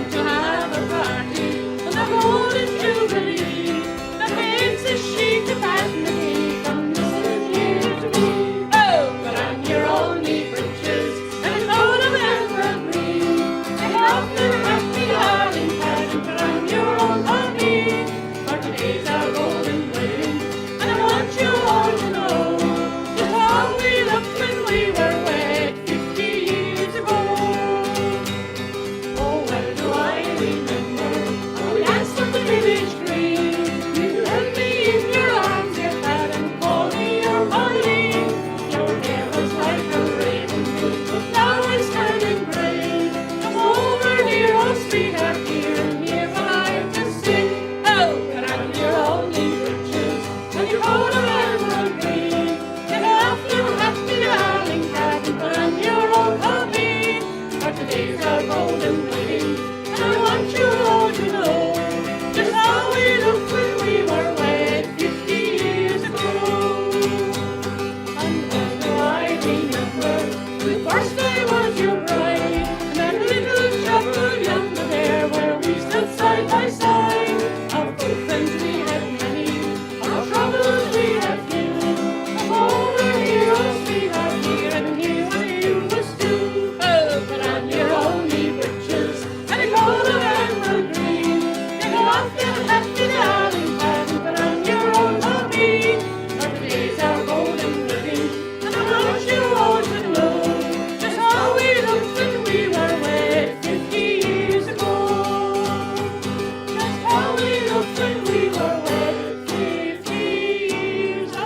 going to have a party on the golden jubilee. The hates a sheet to patent the cake on this here to me. Oh, but on your only breeches and a coat of emerald green. I hope you're happy, darling, pageant, but on your own honey. For today's our golden wedding, and I want you all to know just how we looked when we were wed 50 years ago. Oh, well do I remember how we danced on the village green. You held me in your arms, dear Pat, and called me your Molly. Your hair was like a raven, with flowers turning grey. Come over here, oh sweetheart dear, and hear what I have to sing. Oh, put on your only breeches and your coat of emerald green. Get off your happy darling cat and put on your old hobby. For today's our golden wedding, and I want you all to know just how we looked when we were wed 50 years ago. And well do I remember the first day was your bride, and that little chapel yonder there where we stood side by side. Of good friends we had many, of troubles we had few. Come over here, oh sweetheart dear, and hear what you must do. Oh, put on your only breeches and a coat of emerald green. Take off your happy darling hat and put on your old hobby. For today's our golden wedding, and I want you all to know just how we looked when we were wed 50 years ago. Just how we looked when we were wed 50 years ago.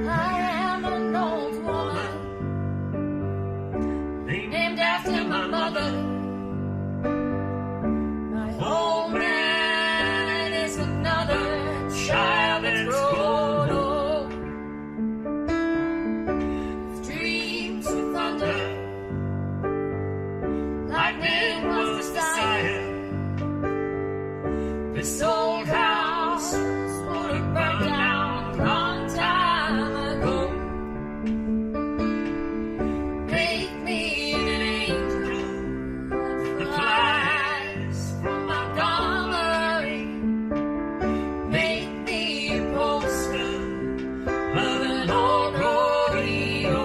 I am an old woman named after my mother. My old man is another child that's grown old. With dreams with thunder, lightning was the desire. This old house would have burned down a long time ago. Make me an angel that flies from Montgomery. Make me a poster of an old rodeo.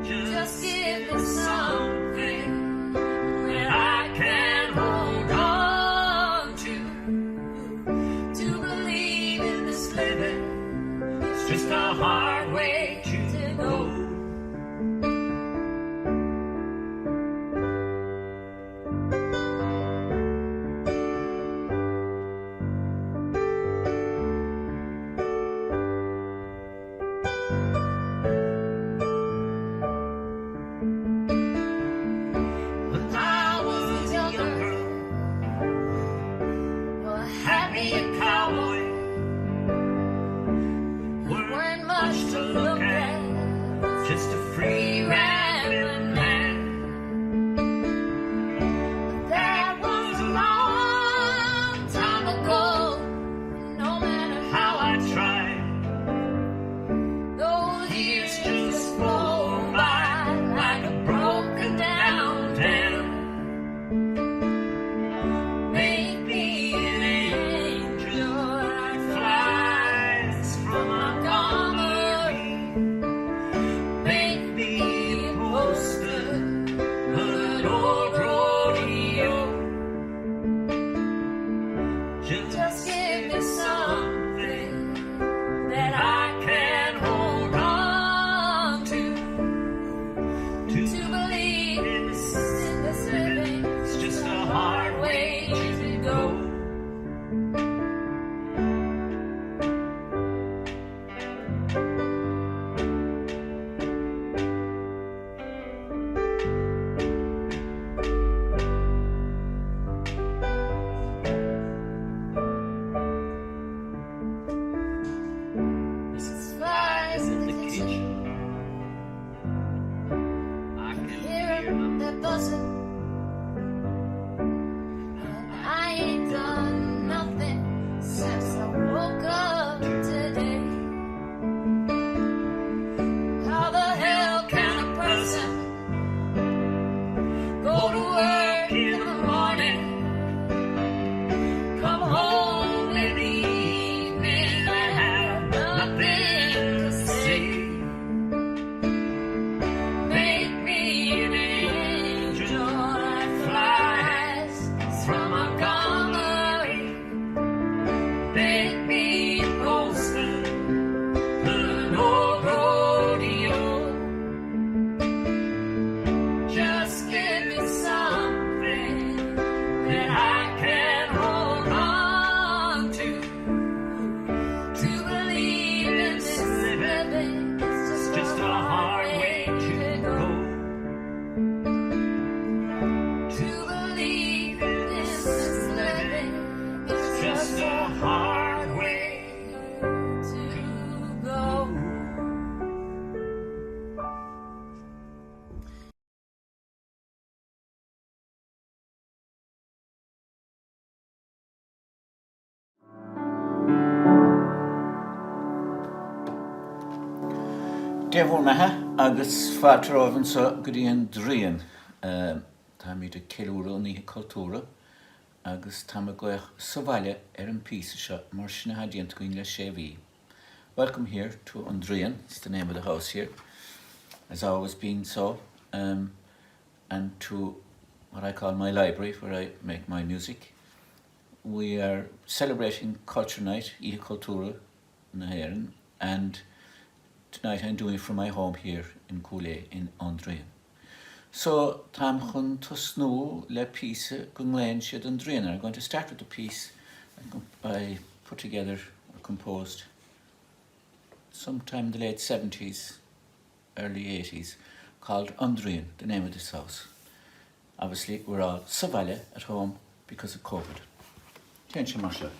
Just give me something that I can hold on to believe in this living. It's just a hard way to go. When I was younger, well, I had me a cowboy. We weren't much to look at, just a free rambling man. But that was a long time ago. No matter how I tried, those years just flow by like a broken down dam. Make me an angel that flies from Montgomery. Make me a poster of an old rodeo. Just give me something that I can hold on to believe in this living. It's just a hard way to go. hard way to go. Déhúr methe agus fátarráhann sa go dtíon dríon tá míad a ceúra ní cultúra agus tá a goich sa bhaile an písa seo mar sinna hadíont goin le sé bhí. Welcome here to Andrian, it's the name of the house here, has always been so, and to what I call my library where I make my music. We are celebrating Culture Night, Ihe Cultura na Héireann, and tonight I'm doing it from my home here in Cooley in Andrian. So, tam chun tusnú le piece gunglain siad Andrian. I'm going to start with the piece I put together or composed sometime in the late 70s, early 80s, called Andrian, the name of this house. Obviously, we're all Savalle at home because of COVID. Attention, Marshall.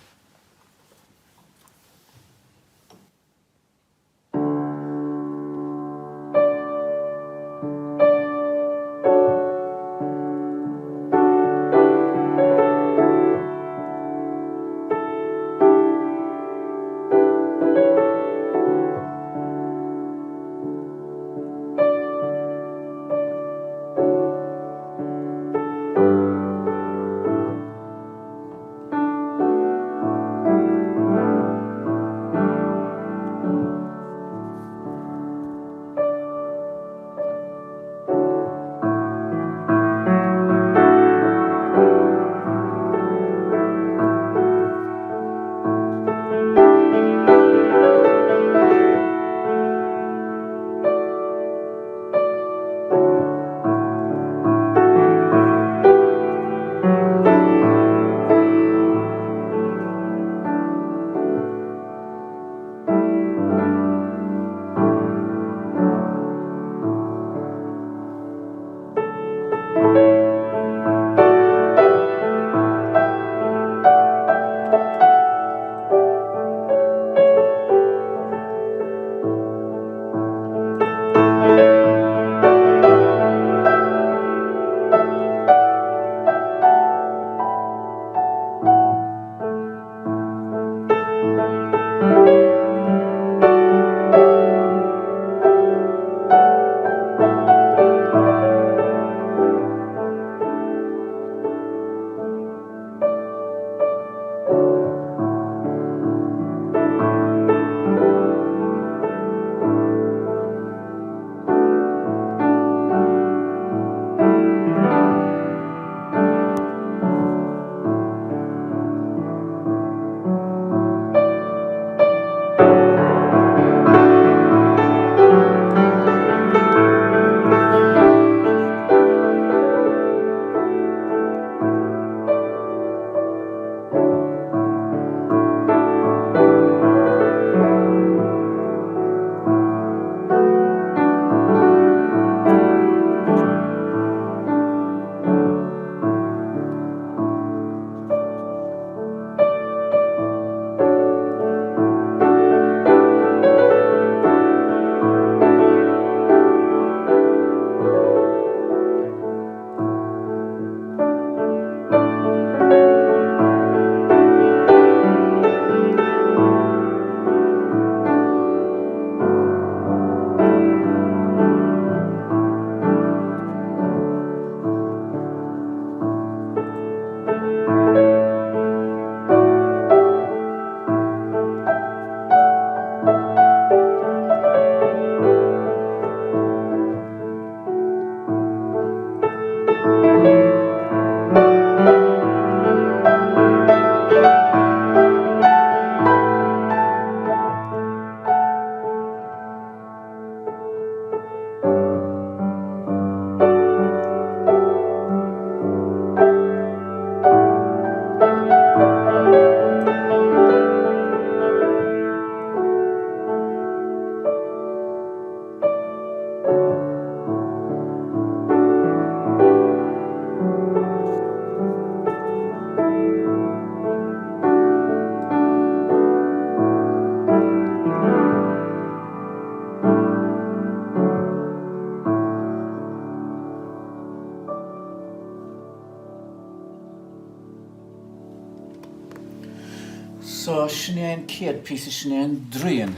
So, Sinead Kiad, piece of Sinead Drian,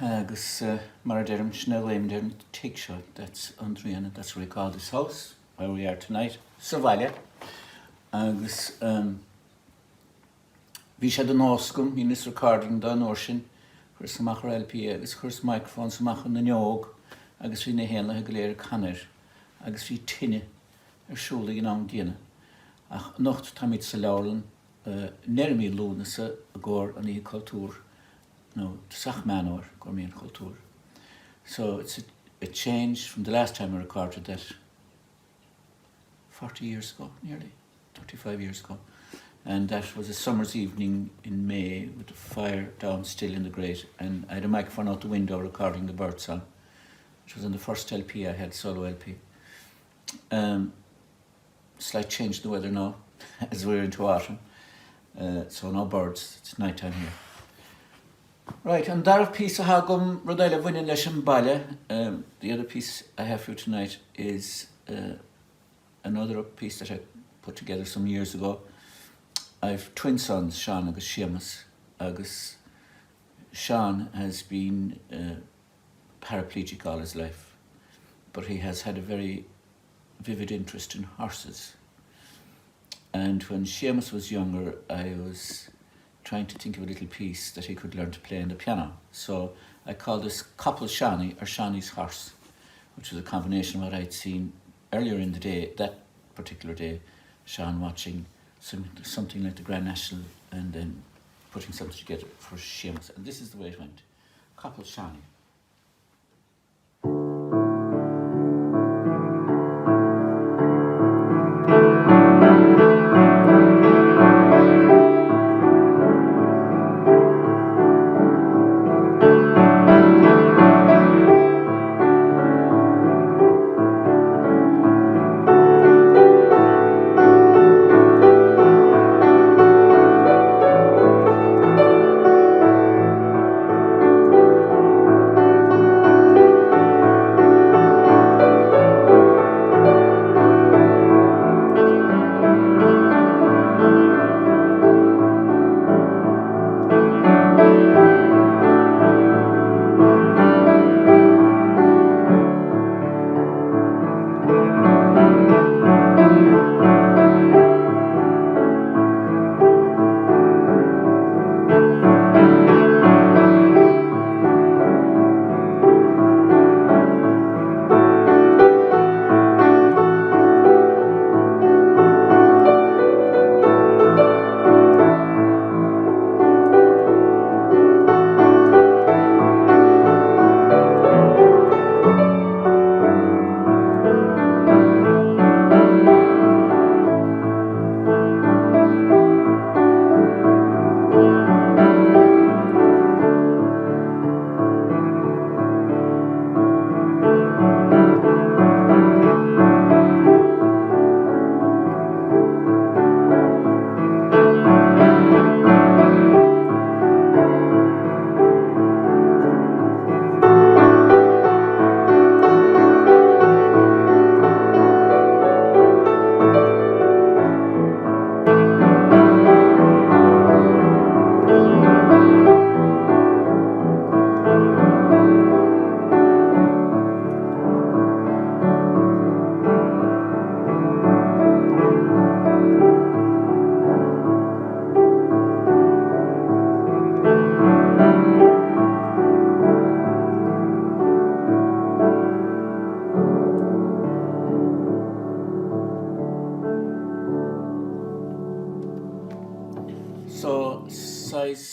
agus Maraderum Sinead Lamderum Take Shot, that's Andrian, and that's what we call this house, where we are tonight, Savalia. Agus, vi sé den oscum, hí nis recording da Norshin, chur samach LP, agus churs microphone samach na neog, agus vi na héna ha galéir canir, agus vi tinne siúla in an gine. Ach nocht tamid sa laulen, nermi lúnasa a gor an í cultúr, no, sach manor, gor mi an cultúr. So it's a change from the last time I recorded that 40 years ago, nearly, 35 years ago. And that was a summer's evening in May with the fire down still in the grate, and I had a microphone out the window recording the birdsong, which was on the first LP I had, solo LP. Slight change in the weather now, as we're into autumn. So no birds, it's night time here. Right, and that piece of hagum Rodella Winning Leshem Bale. The other piece I have for you tonight is another piece that I put together some years ago. I've twin sons, Sean agus Seamus. Agus Sean has been paraplegic all his life, but he has had a very vivid interest in horses. And when Seamus was younger, I was trying to think of a little piece that he could learn to play on the piano. So I called this Couple Shani, or Shani's Horse, which was a combination of what I'd seen earlier in the day, that particular day, Sean watching something like the Grand National and then putting something together for Seamus. And this is the way it went. Couple Shani.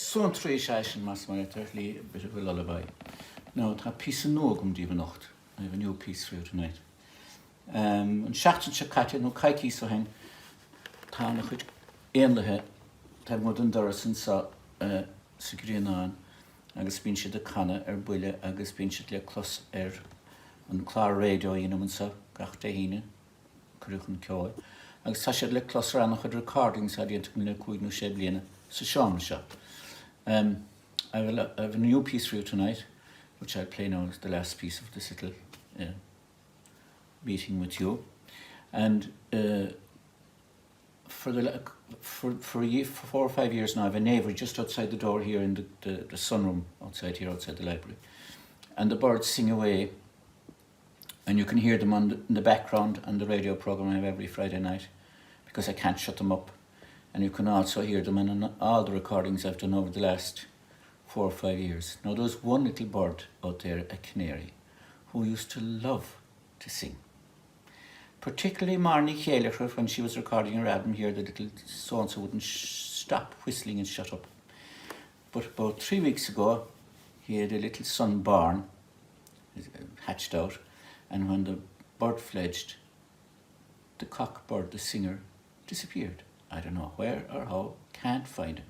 So'n trwy eisiau mas mae eithaf a bit of a lullaby. Now, it's a piece of nogum di nacht. I have a new piece for you tonight. Yn siartan sy'n catia, no caici so hen, ta na chwyd einlathe, ta mwyd yn doras yn sa sigri an, agus bín siad a canna buile, agus bín siad le clos an clár radio inam yn sa, gach de híne, cwrwch yn ceoi. Agus ta siad le clos ran chwyd recordings a diant gwneud cwyd nhw siad bliana, sa siom siad. I have a new piece for you tonight, which I'll play now as the last piece of this little meeting with you. And for 4 or 5 years now, I have a neighbour just outside the door here in the sunroom outside the library. And the birds sing away, and you can hear them in the background on the radio programme I have every Friday night, because I can't shut them up. And you can also hear them in all the recordings I've done over the last 4 or 5 years. Now there's one little bird out there, a canary, who used to love to sing. Particularly Marnie Chéalacher, when she was recording her album here, the little so-and-so wouldn't stop whistling and shut up. But about 3 weeks ago, he had a little son born, hatched out, and when the bird fledged, the cockbird, the singer, disappeared. I don't know where or how, can't find him.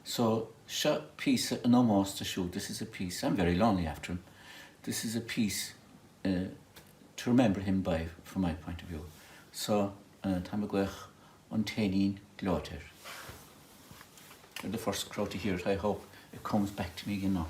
So, sha piece no most to show. This is a piece, I'm very lonely after him. This is a piece to remember him by, from my point of view. So, Tamagwech on Tenin Gloter. You're the first crowd to hear it. I hope it comes back to me again now.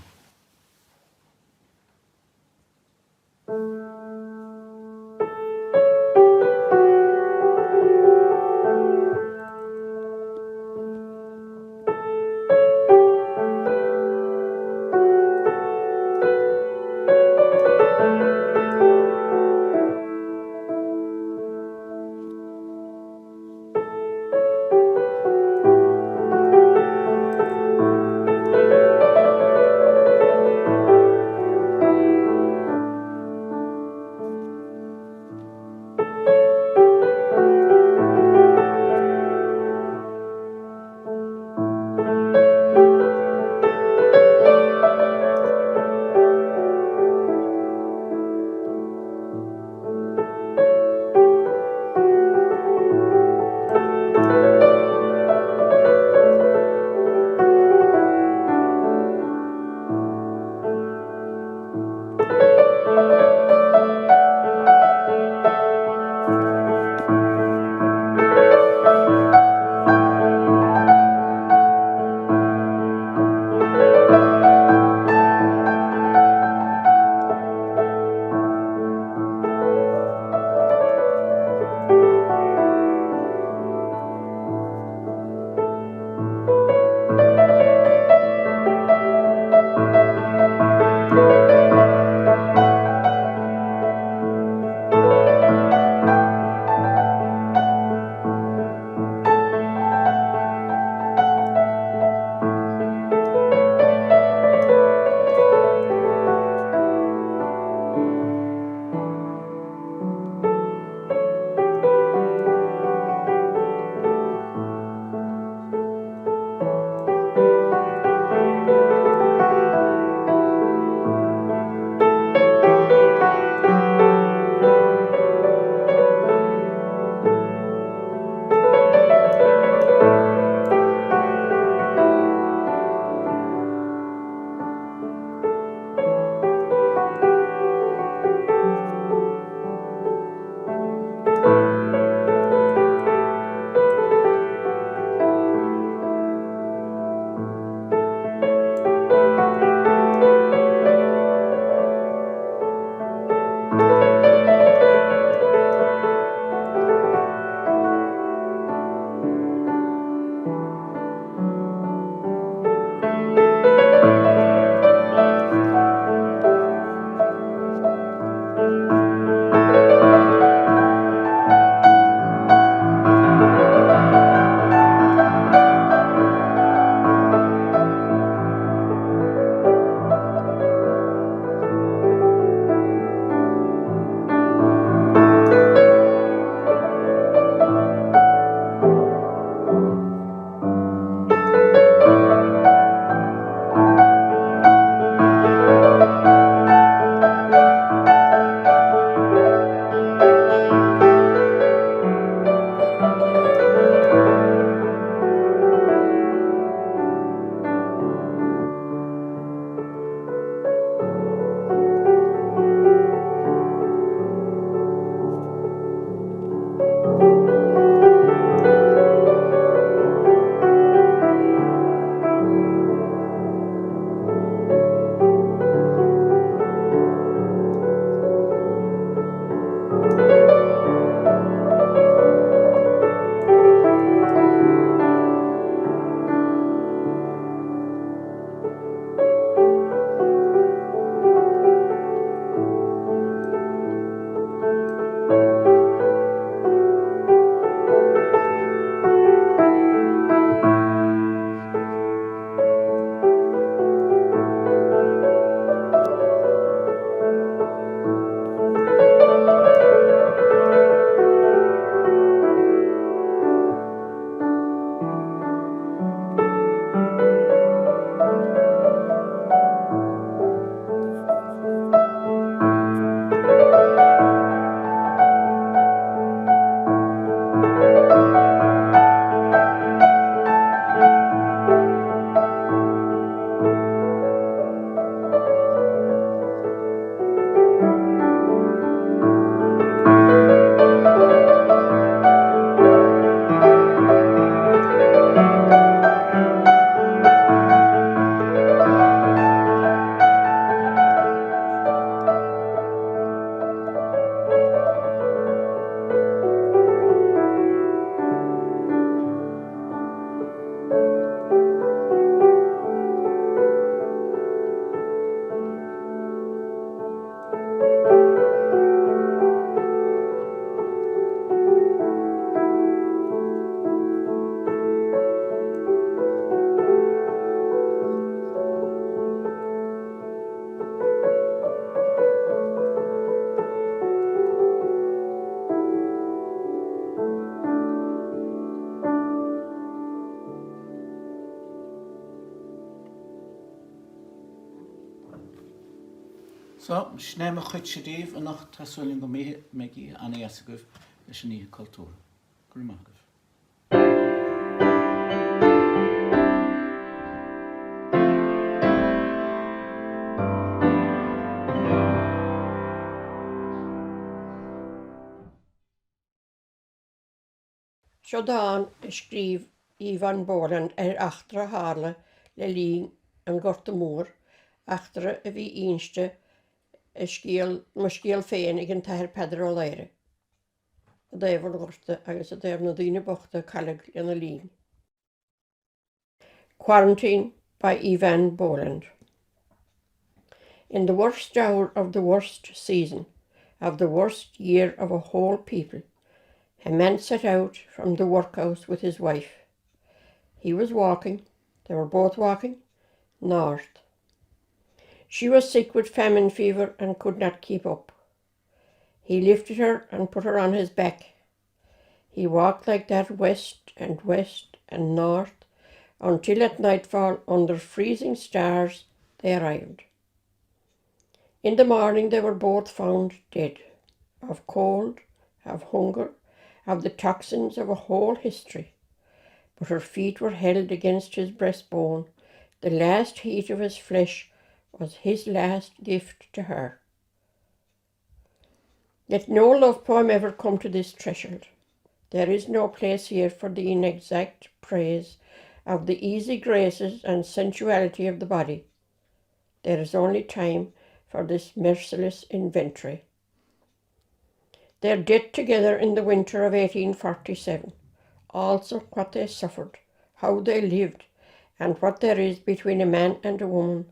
So, snéim a chuid sé díomh a nach tasúling go méigi anna asagah leis an níthe cultúra. Gurmagah. Siodán scríb Ivan Boland achtra hála le lín an gorta mór, achtra a bhí ionste mar scéal féin ag an taithir Pedar ó Léire. A déobh an gorta agus a déobh na daoine bochta cailg lena lín. Quarantine by Ivan Boland. In the worst hour of the worst season, of the worst year of a whole people, a man set out from the workhouse with his wife. He was walking, they were both walking, north. She was sick with famine fever and could not keep up. He lifted her and put her on his back. He walked like that west and north until at nightfall, under freezing stars, they arrived. In the morning they were both found dead, of cold, of hunger, of the toxins of a whole history. But her feet were held against his breastbone. The last heat of his flesh was his last gift to her. Let no love poem ever come to this threshold. There is no place here for the inexact praise of the easy graces and sensuality of the body. There is only time for this merciless inventory. Their death together in the winter of 1847, also what they suffered, how they lived, and what there is between a man and a woman,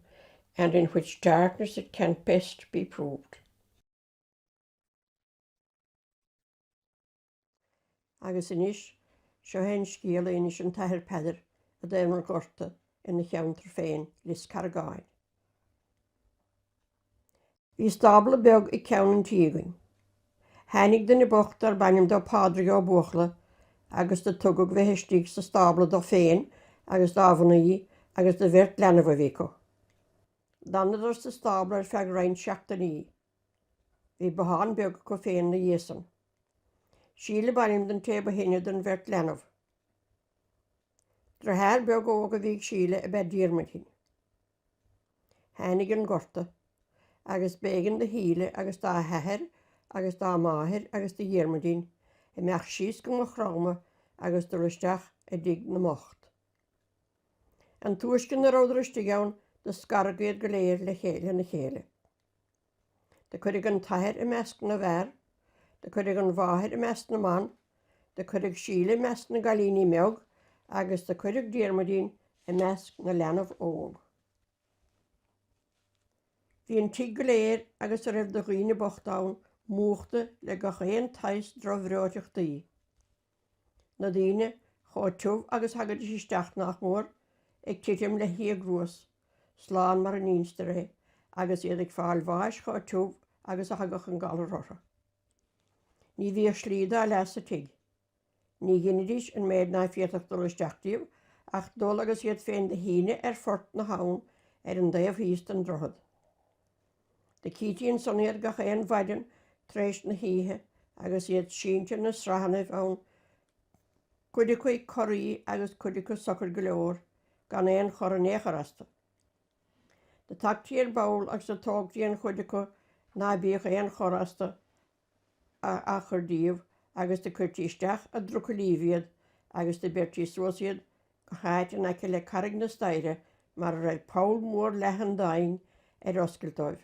and in which darkness it can best be proved. Agus inis, seo hen scíal inis an taithir Pedar a déim an gorta in na cheantar féin lis Cargáin. Bhí stabla beag I ceann an tígain. Hánig den I bocht ar banim do Padri ó Buachla, agus de tugad bheithistíigh sa stabla do féin, agus do Avanaí, agus de bhirt lenah bhíco. Danad ar sa stabla ar feag rein seachtaní. Bhí behan beag go féin na dhéasan. Síle banim den téba hinne den bhirt lenah. Dra háir beag óga bhíg síle a bed díirmid hin. Hánig an gorta, agus bégan de híle agus dá heithir, agus dá máthir agus de dhéirmidín, I meach síos go mo chráma agus do risteach a dig na mocht. An tuaiscin na ród risteach ann de scargéad go léir le chéile na chéile. De chuidig an taithir I measc na bhar, de chuidig an bháthir I measc na man, de chuidig síle measc na galíní meog, agus de chuidig dhéirmidín I measc na lenah óg. Bhí an tí go léir agus a raibh do dhaoine bochtán múchta le go chéan tais drochhreoiteachtaí. Na daoine chó tuamh agus hagad isteach nach mór ag titim le hí grúas, sláán mar an ínstere, agus iad ag fáil bháis chó tuamh agus a hagach an gal rotha. Ní bhí slída a leas a tig. Ní ginidís an méid na fiatach dul isteachtaíomh, ach dul agus iad féin de híine fort na hán an daobh híist an drochad. De cítíonn son iad go chéan bhaidan tréis na híthe agus iad sínte na srahanamh ann cuidig chuig choirí agus cuidig chu sochar go leor gan éon choranécharasta. De tactíí bail agus a tógtíí chuidig chu nábíoch éon chorasta a churdíomh agus de chuirtíisteach a druchalíomhiad agus de beirtí suasiad go cháit an aice le carrig na staire mar a raibh Paul mór lechan dain oscailtóibh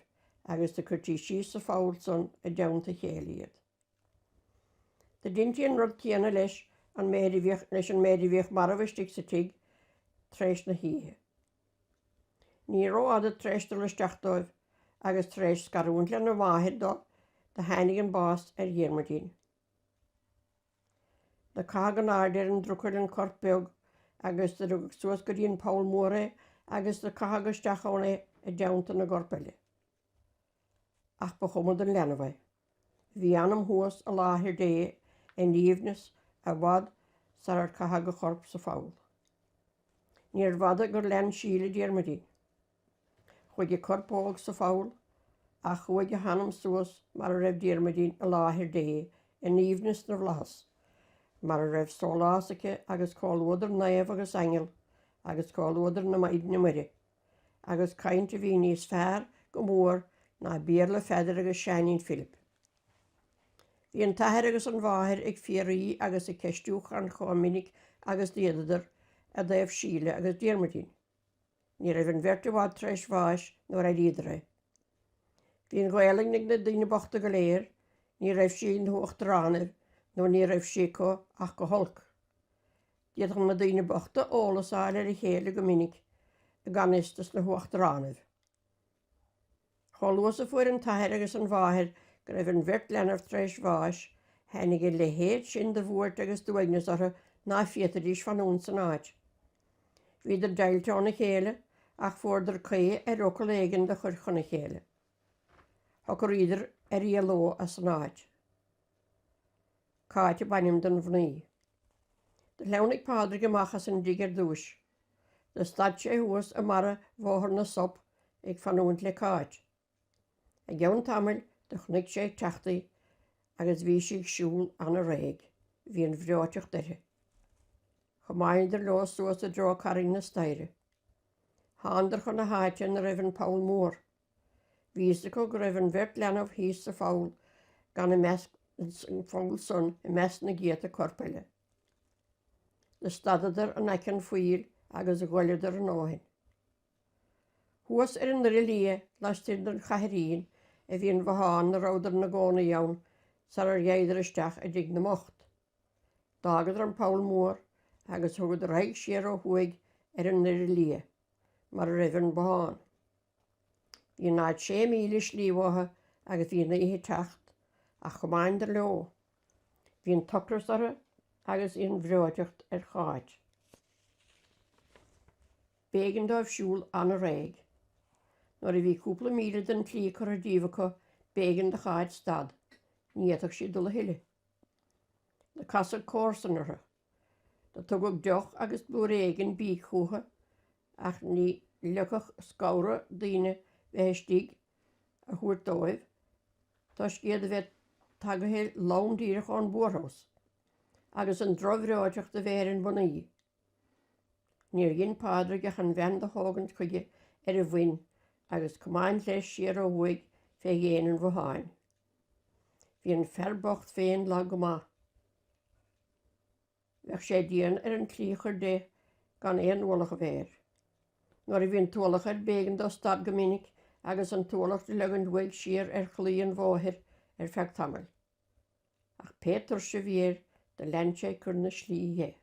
agus de chuirtí síos sa fáil son a deanta chéalaíad. De dintíon rud céanna leis an méidirhíoch mar a bhaistigh sa tig tréis na híthe. Ní róáda tréis do leisteachtóibh agus tréis scarún le na bháthir do de hánig an bás dhéirmidín. Na cágan áidir an drucail an corpbeag agus de rug suas go dtíon Paul móra agus de cágasteach óna a deanta na gorpaile. Ach ba chumad an lenahhaid. Bhí anam thuas a láthir dé in líomhnas a bhd sa ar cathaga chorp sa fáil. Níor bhada gur len síle dhéirmidí. Chuig corpóg sa fáil a chuig a hanam suas mar a raibh diarmadín a láthir dé in íomhnas na bhlahas, mar a raibh sólásacha agus cáilúdar naamh agus angel agus cáilúdar na maid na muire, agus caint a bhí níos fearr go mór na bíarla feidir agus Seanín Philip. Bhí an taithir agus an bháthir ag fiaraí agus i ceistúch an cháminic agus déadadar a dhéobh síle agus diarmadín. Ní raibh an bheirt bhád treis bháis nó raibh lídre. Bhí an gháiling nig na daoine bochta go léir, ní raibh síl na huacht ránir nó ní raibh síco ach go holc. Diad na daoine bochta ólasáil ar a chéile go minic aganistas na huacht ránir. Chomhlúas a fuair an taithir agus an bháthir go raibh an bheirt leanarh treis bháis henig le héad sin de bhuairt agus duaignas ortha ná fiatadís fan ún san áid. Bhíidir deilteán na chéile ach fuaidir cé ar ocail éigean de chur na chéile. Thg go riidir ar ló a san áid. Cáite banim den bhnaí. De leannig pádra goachchas an digar dúis. De stad sé thuas a mara bmhóthar na sop ag fanúint le cáit. A gceann tamil de chnig sé teachtaí agus bhí siad siúil an a réig, hí an bhreáteach deire. Chomáidir lá suas a drá carín na staire. Hándar chun na háite na raibh an Paul Mór. Vísa go raibh an bheirt leanamh híos sa fáil gan fáil son i mes na géata corpaile. Le stadadar an ecin fuil agus a ghoiledar an áhain. Thuas ar an rilí leistir an chairín a bhí an bhaán na ráidar na gána ann sa ar dhéidir isteach a dig na mocht. Dágadar an Paul Mór agus thugad raig siar ó thuig ar an rilí mar a raibh an bhaán. Bhí náid 6 míle slíomhatha agus bhí na ihe techt a chomáidir leo. Bhí an tuchras ortha agus on bhreáteacht ar cháid. Bégan dóibh siúil an a réig. Nuair a bhí cúpla míle den tlí chur a díomhacha bégan de cháid stad, níadach si dul a hiile. Na casad córsan ortha. Da tugad deoch agus blúr éigean bí chútha ach ní leachach scára daoine bheittíigh a thuair dóibh, tá scéad a bheith tagathe lán-díreach an búrthós, agus an dromhreáideach de bhéir in bunaí. Níor gin pádra gach an bhean de hágant chuige ar a bhain agus cumáin leis siar ó bhuaig fé dhéanaan bhháin. Bhí an fearbocht féin le go maith. Bheadh sé díon ar an clíchar dé gan éon uallach a bhéir. Nuair a bhíon tuallach ar bégan do stad go minic agus an tuallach de legan bhuaig siar ar chlíon bháthir ar feadh tamil. Ach Pétur se bhíir de lean sé chur na slí dhé.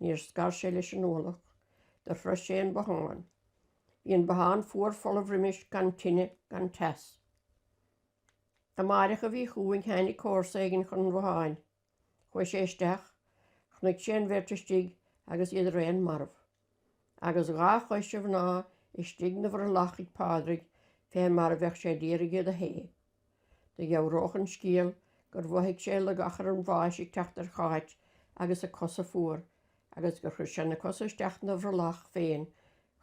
Níor scar sé leis an uallach, de frois sé an bhaán. Bhí an bhaán fuair folamh rimis gan tine gan tes. Tá mariach a bhí chuaing hainnig córsa éigean chun bhaáin. Chuir sé isteach, chnig sé an bhirtistíigh agus iad réon marmh. Agus gá chuiste bhná is stig na bhar lachig pádraigh fé mar a bheith sé díirigh a hé. De gheabhróchan scíal gur bmhaigh sé le gachar an bháisig teachtar cháit agus a cosa fuair, agus gur chuir sé na cosa isteach na bhar lach féin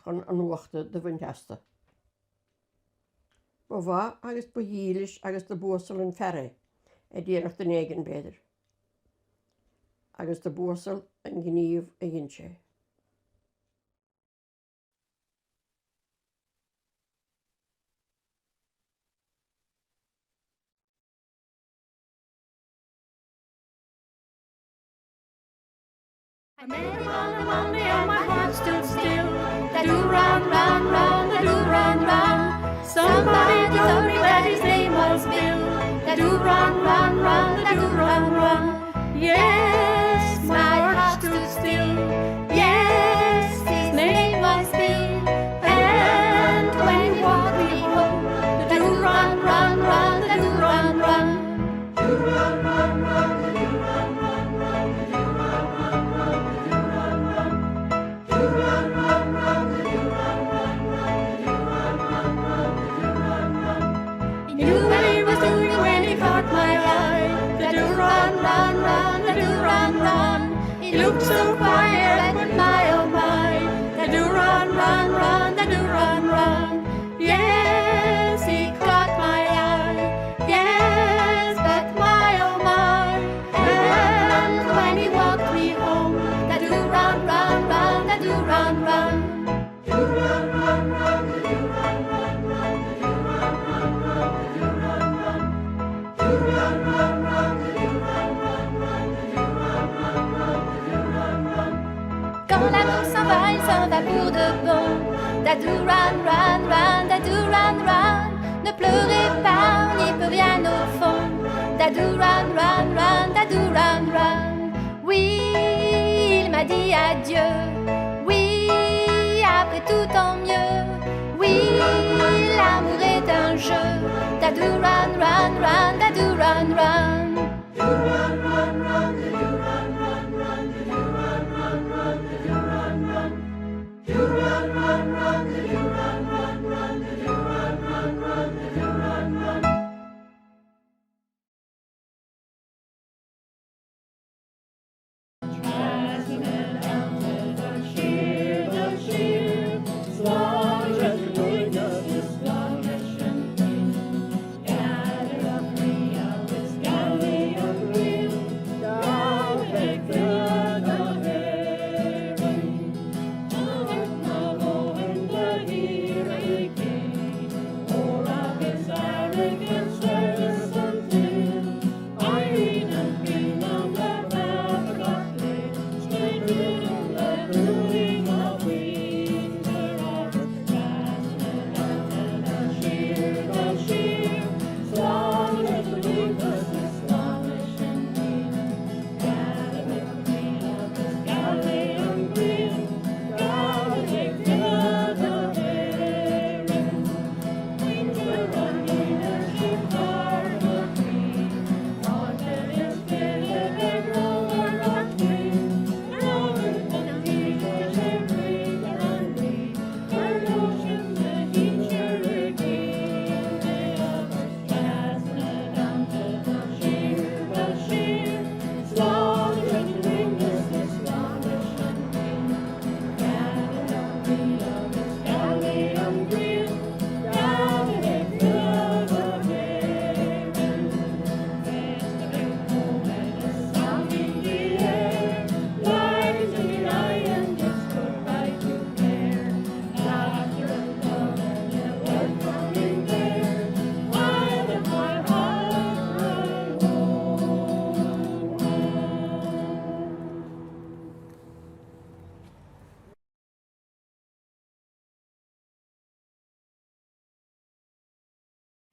chun an uachta de bhainteasta. Ba bhá agus ba dhílis agus de búsal an ferre a ddíireacht den éigean beidir. Agus de búsal an gníomh a dhéon sé. I met him on a Monday and my heart stood still. That do run, run, run, that do run, run. Somebody told me that his name was Bill. That do run, run, run, that do run, run. Yes, my heart stood still. Yes, his name was Bill. And when he walked me home, that do run, run, run, that do run, run. Do run, run, run, that do run, run, run, that do run, run, run, that do run, run. Do run, run, run, that do run, run, run, that do run, run, run, that do run, run. He knew what he was doing when he caught my eye. That do run, run, run, that do run. quand l'amour s'en va, il s'en va pour de bon. Dadou run, run, run, dadou run, run. Ne pleurez pas, on n'y peut rien au fond. Dadou run, run, run, dadou run, run. Oui, il m'a dit adieu. Oui, après tout tant mieux. Oui, l'amour est un jeu. Dadou run, run, run, dadou run, run.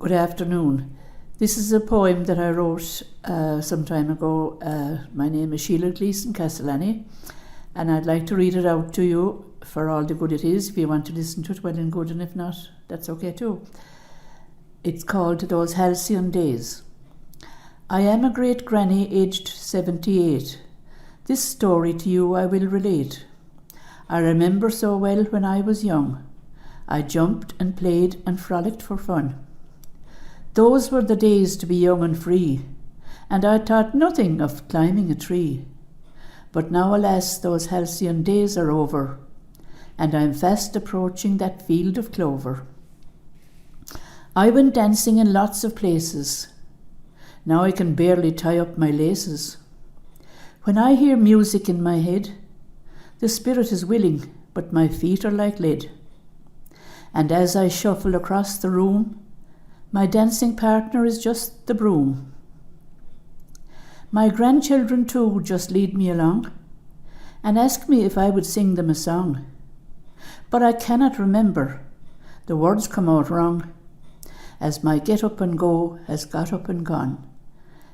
Good afternoon. This is a poem that I wrote some time ago. My name is Sheila Gleeson Castellani, and I'd like to read it out to you for all the good it is. If you want to listen to it, well and good, and if not, that's okay too. It's called Those Halcyon Days. I am a great granny aged 78. This story to you I will relate. I remember so well when I was young. I jumped and played and frolicked for fun. Those were the days to be young and free, and I thought nothing of climbing a tree. But now, alas, those halcyon days are over, and I'm fast approaching that field of clover. I went dancing in lots of places. Now I can barely tie up my laces. When I hear music in my head, the spirit is willing, but my feet are like lead. And as I shuffle across the room, my dancing partner is just the broom. My grandchildren too just lead me along and ask me if I would sing them a song. But I cannot remember, the words come out wrong, as my get up and go has got up and gone.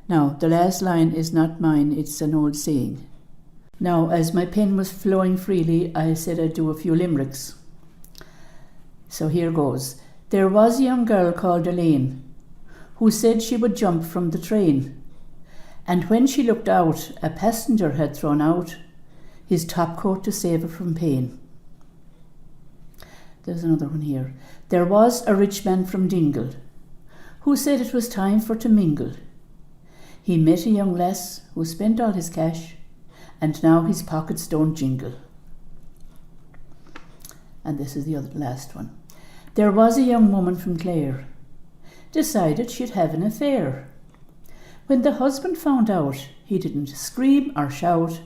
Now, the last line is not mine, it's an old saying. Now, as my pen was flowing freely, I said I'd do a few limericks. So here goes. There was a young girl called Elaine, who said she would jump from the train. And when she looked out, a passenger had thrown out his topcoat to save her from pain. There's another one here. There was a rich man from Dingle, who said it was time for to mingle. He met a young lass who spent all his cash, and now his pockets don't jingle. And this is the last one. There was a young woman from Clare, decided she'd have an affair. When the husband found out, he didn't scream or shout,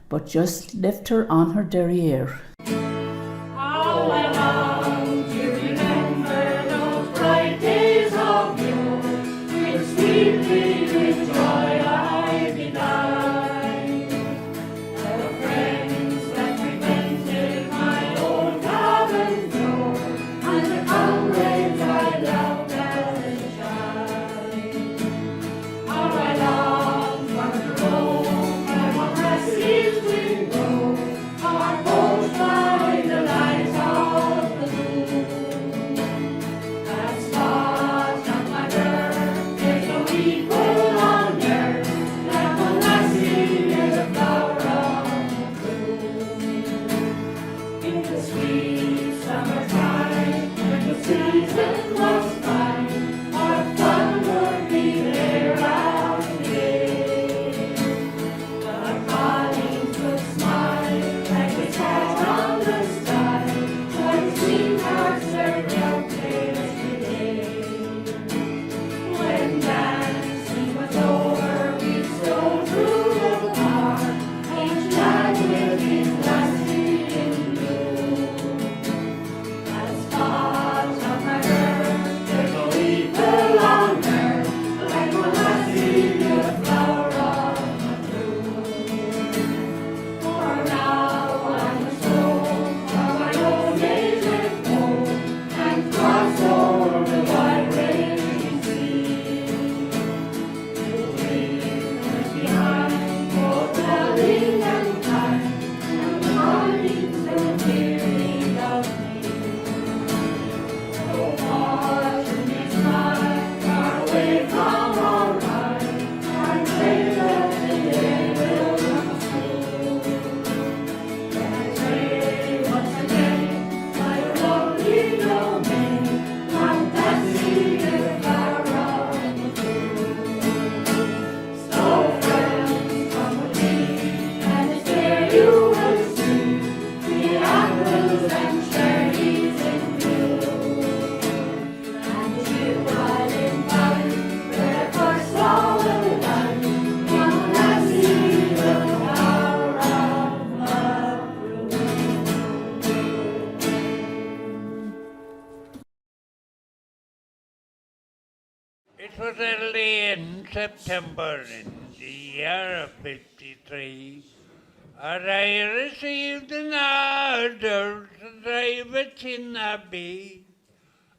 but just left her on her derriere. How I long to remember those bright days of yore, with sweetly with joy I beguiled. The friends that remain summertime, when the season was fine, our fun would be there all day. The collies would smile like the stars on the sky, when sweethearts served out yesterday. When dancing was over, we stole through the park, each lad with his lassie in blue. As spots on my hair, there's a leaf along there, like one lassie, the flower of the blue. For now I must go, for my old days at home, and cross over the wide raging sea. To leave behind both dwelling and time, and the longing so dearly of me. So fortune is mine, far away from all mine, and pray that the day will come soon. When I say once again, my lonely domain, Mount Patsy, the flower of the blue. So friends, come with me, and it's there you will see the apples and cherries in bloom. And the dew island valley, where I first saw the light, Mount Patsy, the flower of the It was early in September in the year of 53, and I received an order to drive a Chinnaby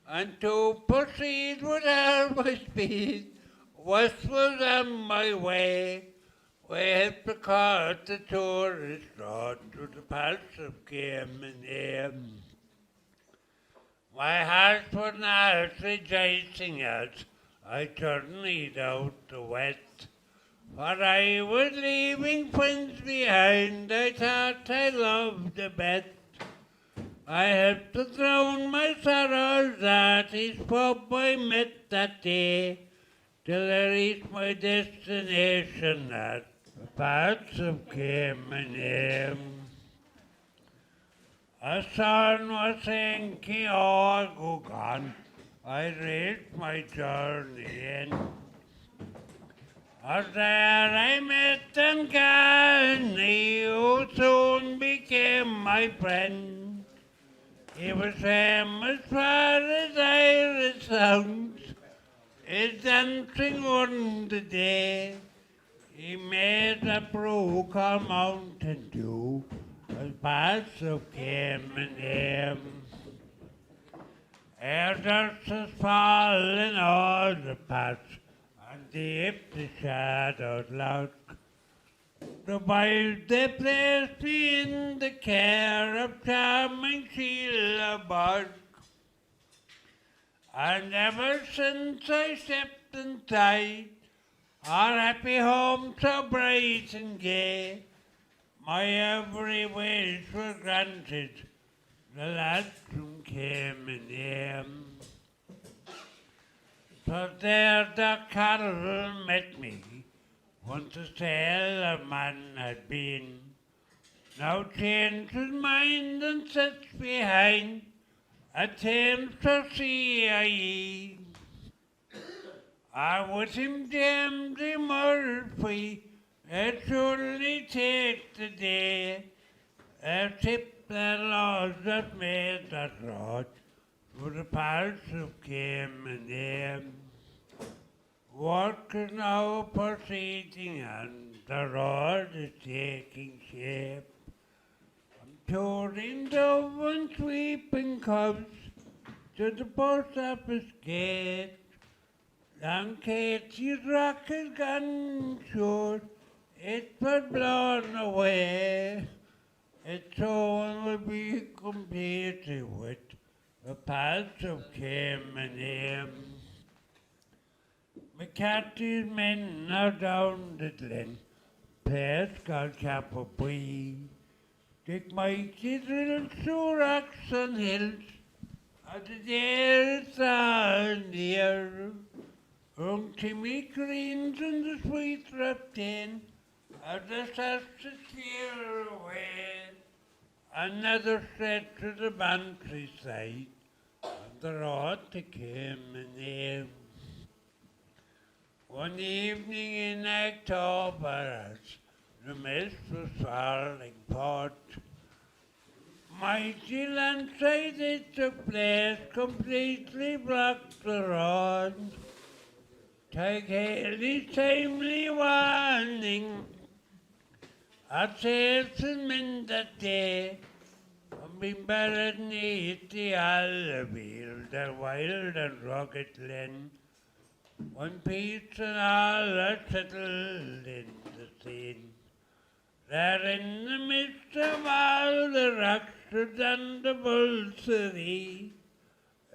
and to proceed with all my speed westward on my way, with the cart the tourist road to the pass of Game and Aim. My heart was not rejoicing as I journeyed out the west, for I was leaving friends behind I thought I loved the best. I had to drown my sorrows at each pub I met that day, till I reached my destination at the parts of Game and Aim. A sun was sinking o'er Gugan, I reached my journey end. As there I met Duncanny, who soon became my friend. He was same as far as Irish sounds, his dancing won the day. He made a brew called Mountain Dew, as parts of Game and Aim. Ere dust has fallen o'er the paths, and deep the shadows lurk, the while they placed me in the care of charming Sheila Burke. And ever since I stepped inside our happy home so bright and gay, my every wish was granted, the lads from Game and Aim. So there the cattle met me, once a sailor man had been, now changed his mind and sits behind a Thames to sea. I with him James Murphy, it surely take the day, a tip the laws that made that road through the parts of Game and Aim. Work is now proceeding and the road is taking shape. I'm touring dove and sweeping cubs to the post office gate. Long Katie's rock has gone short, it was blown away. It soon will be completed with the paths of Game and Aim. McCarthy's men are down the glen, place called Chapel Bee. Take mighty drills through rocks and hills, at the dales are near. Young Timmy Greens and the sweet Reptine, at the starts to steer away. Another stretch to the countryside, and the road to came near. One evening in October, as the mist was falling port, mighty landslide it took place, completely blocked the road. Take Haley's timely warning, our salesmen men that day, and been buried neath the Albiel, the wild and rugged glen. When peace and all are settled in the scene, there in the midst of all the rocks and the Bullseye,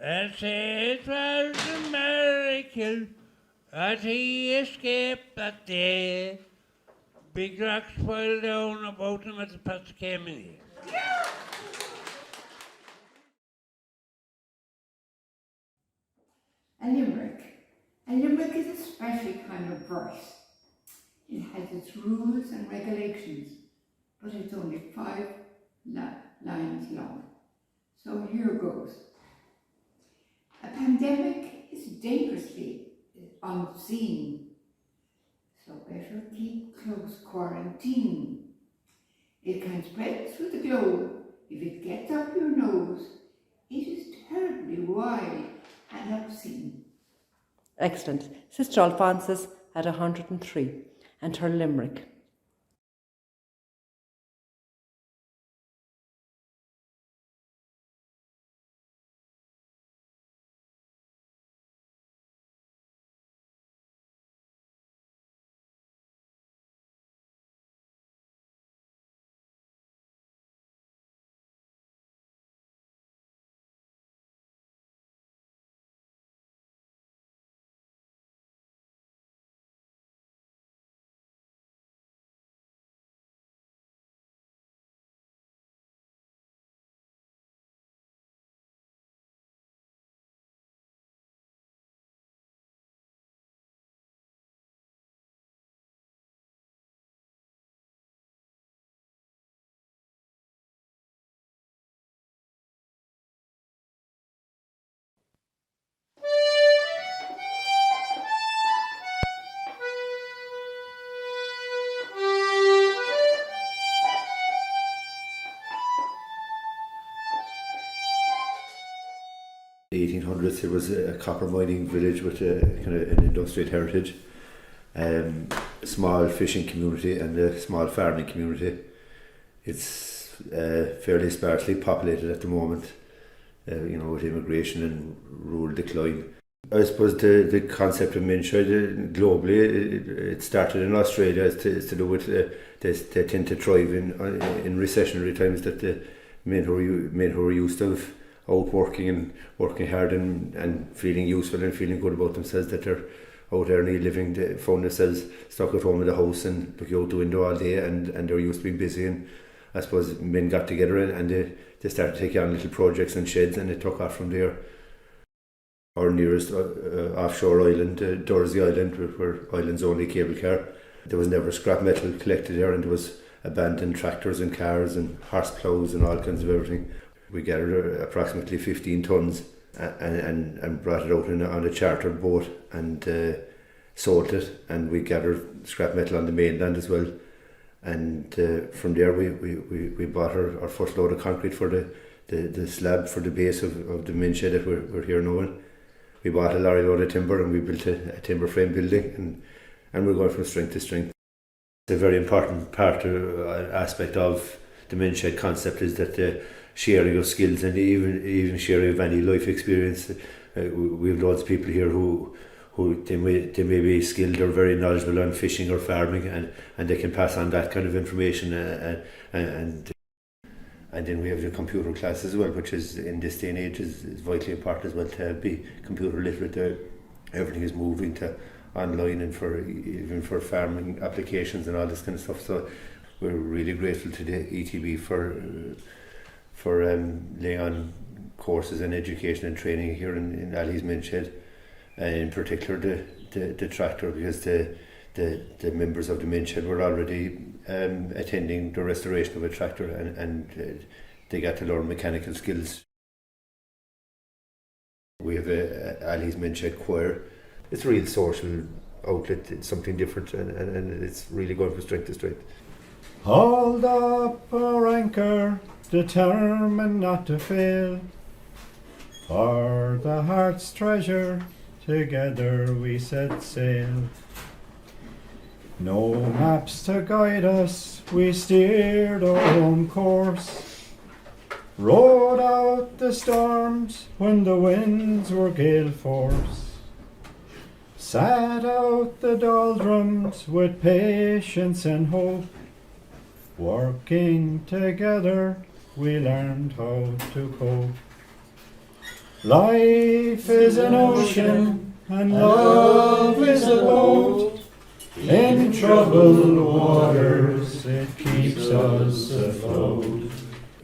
they say it was a miracle that he escaped that day. Big rocks piled down about him as the pastor came in here. A limerick. A limerick is a special kind of verse. It has its rules and regulations, but it's only 5 lines long. So here goes. A pandemic is dangerously unseen, so better keep close quarantine. It can spread through the globe if it gets up your nose. It is terribly wild and obscene. Excellent. Sister Alphonsus had 103 and her limerick. The 1800s, it was a copper mining village with a kind of an industrial heritage, a small fishing community and a small farming community. It's fairly sparsely populated at the moment, with immigration and rural decline. I suppose the concept of Minshide globally, it started in Australia. It's to do with they tend to thrive in recessionary times, that the men who are used to out working and working hard and feeling useful and feeling good about themselves, that they're out earning a living, they found themselves stuck at home in the house and looking out the window all day, and they're used to being busy. And I suppose men got together and they started taking on little projects and sheds, and it took off from there. Our nearest offshore island, Dursey Island, where Ireland's only cable car, there was never scrap metal collected there, and there was abandoned tractors and cars and horse ploughs and all kinds of everything. We gathered approximately 15 tons and brought it out on a chartered boat and sold it, and we gathered scrap metal on the mainland as well. And from there we bought our first load of concrete for the slab for the base of the main shed that we're here now in. We bought a lorry load of timber and we built a timber frame building, and we're going from strength to strength. It's a very important aspect of the main shed concept is that sharing of skills and even sharing of any life experience. We have loads of people here who they may be skilled or very knowledgeable on fishing or farming, and they can pass on that kind of information. And then we have the computer class as well, which is in this day and age is vitally important as well to be computer literate. Everything is moving to online and even for farming applications and all this kind of stuff. So we're really grateful to the ETB for laying on courses and education and training here in Ali's Minshed, and in particular the tractor, because the members of the Minshed were already attending the restoration of a tractor, and they got to learn mechanical skills. We have a Ali's Minshed choir. It's a real social outlet. It's something different, and it's really going from strength to strength. Hold up our anchor, determined not to fail. For the heart's treasure, together we set sail. No maps to guide us, we steered our own course. Rode out the storms when the winds were gale force. Sat out the doldrums with patience and hope. Working together, we learned how to cope. Life is an ocean, and love is a boat. In troubled waters, it keeps us afloat.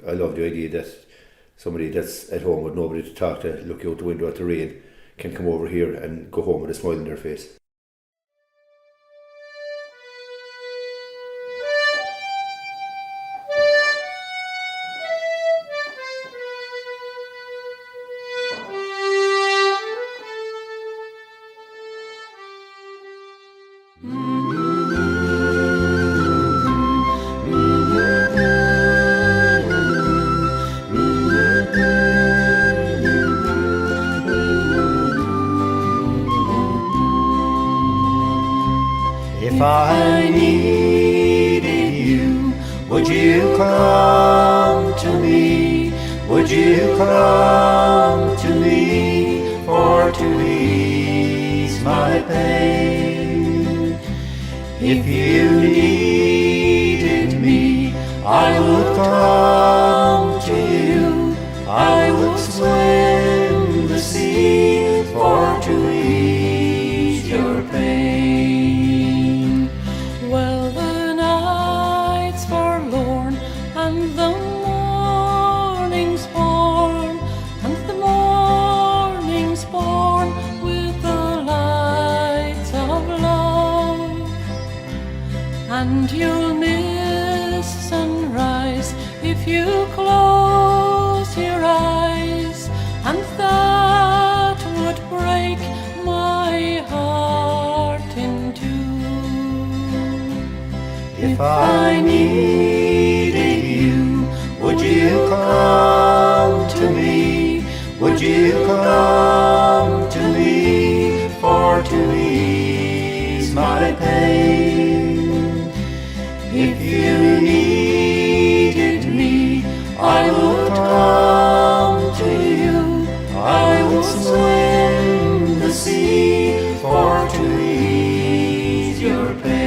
I love the idea that somebody that's at home with nobody to talk to, looking out the window at the rain, can come over here and go home with a smile on their face. If I needed you, would you come to me? Would you come to me for to ease my pain? If you needed me, I would come to you. I would swim the sea for to ease your pain. Well, the night's forlorn and the morning's born, and the morning's born with the lights of love. And you'll miss sunrise if you close your eyes, and that would break my heart in two. If I needed you, would you come to me? Would you come to me for to ease my pain? If you needed me, I would come to you. I will swim the sea for to ease your pain.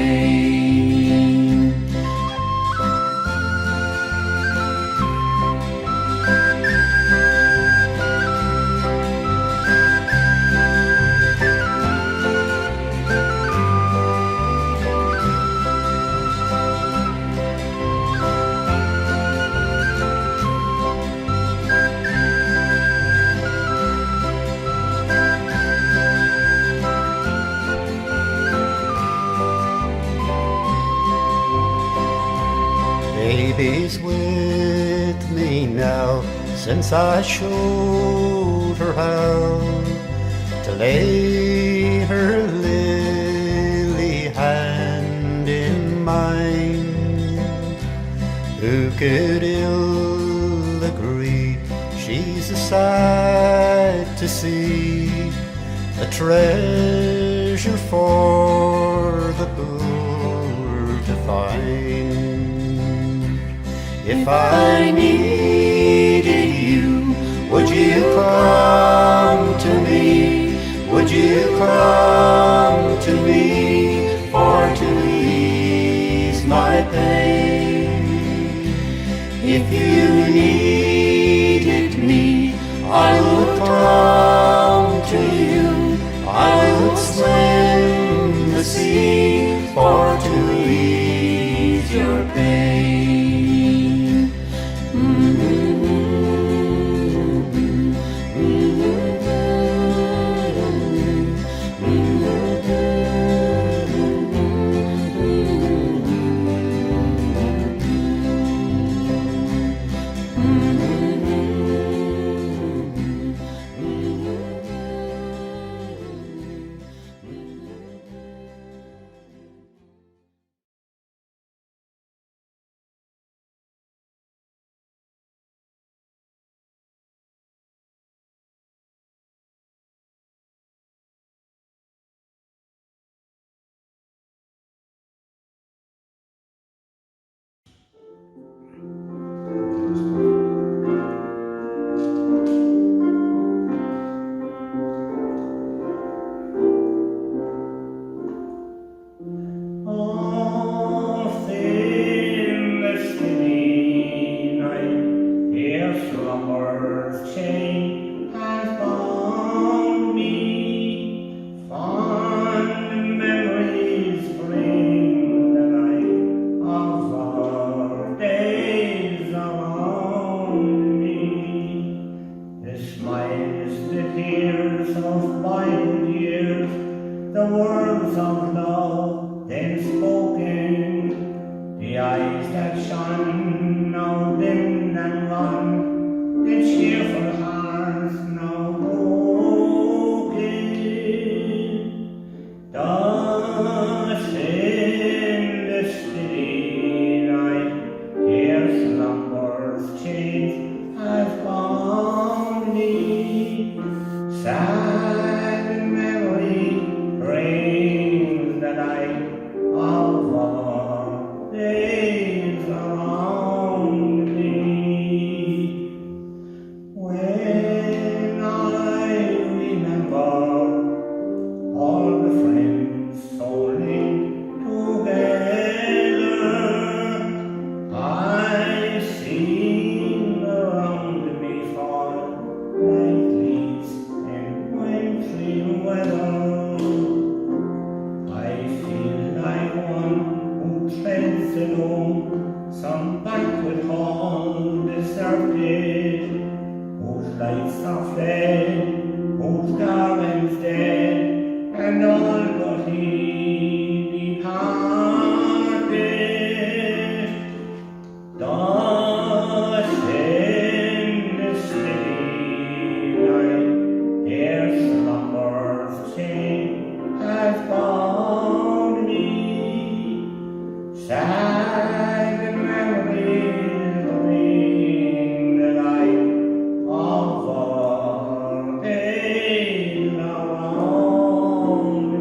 Baby's with me now, since I showed her how to lay her lily hand in mine. Who could ill agree she's a sight to see, a treasure for the poor to find. If I needed you, would you come to me? Would you come to me for to ease my pain? If you needed me, I would come to you. I would swim the sea for to ease your pain. slumber's chain has bound me. Fond memories bring the light of our days around me. The smiles, the tears of bygone years, the words of love then spoken, the eyes that shone now dimmed and gone, the cheerful hearts now broken. Thus in the steady night, ere slumber's chains has bound me, sad memory brings the light of our days around me. When I remember all the friends so linked together, I see around me fall like leaves in wintry weather. I feel like one who treads alone some banquet hall deserted, whose lights are fled, whose garlands dead, and all but he departed. Thus in the steady night, ere slumber's chain has bound me, sad memories bring the light of our days around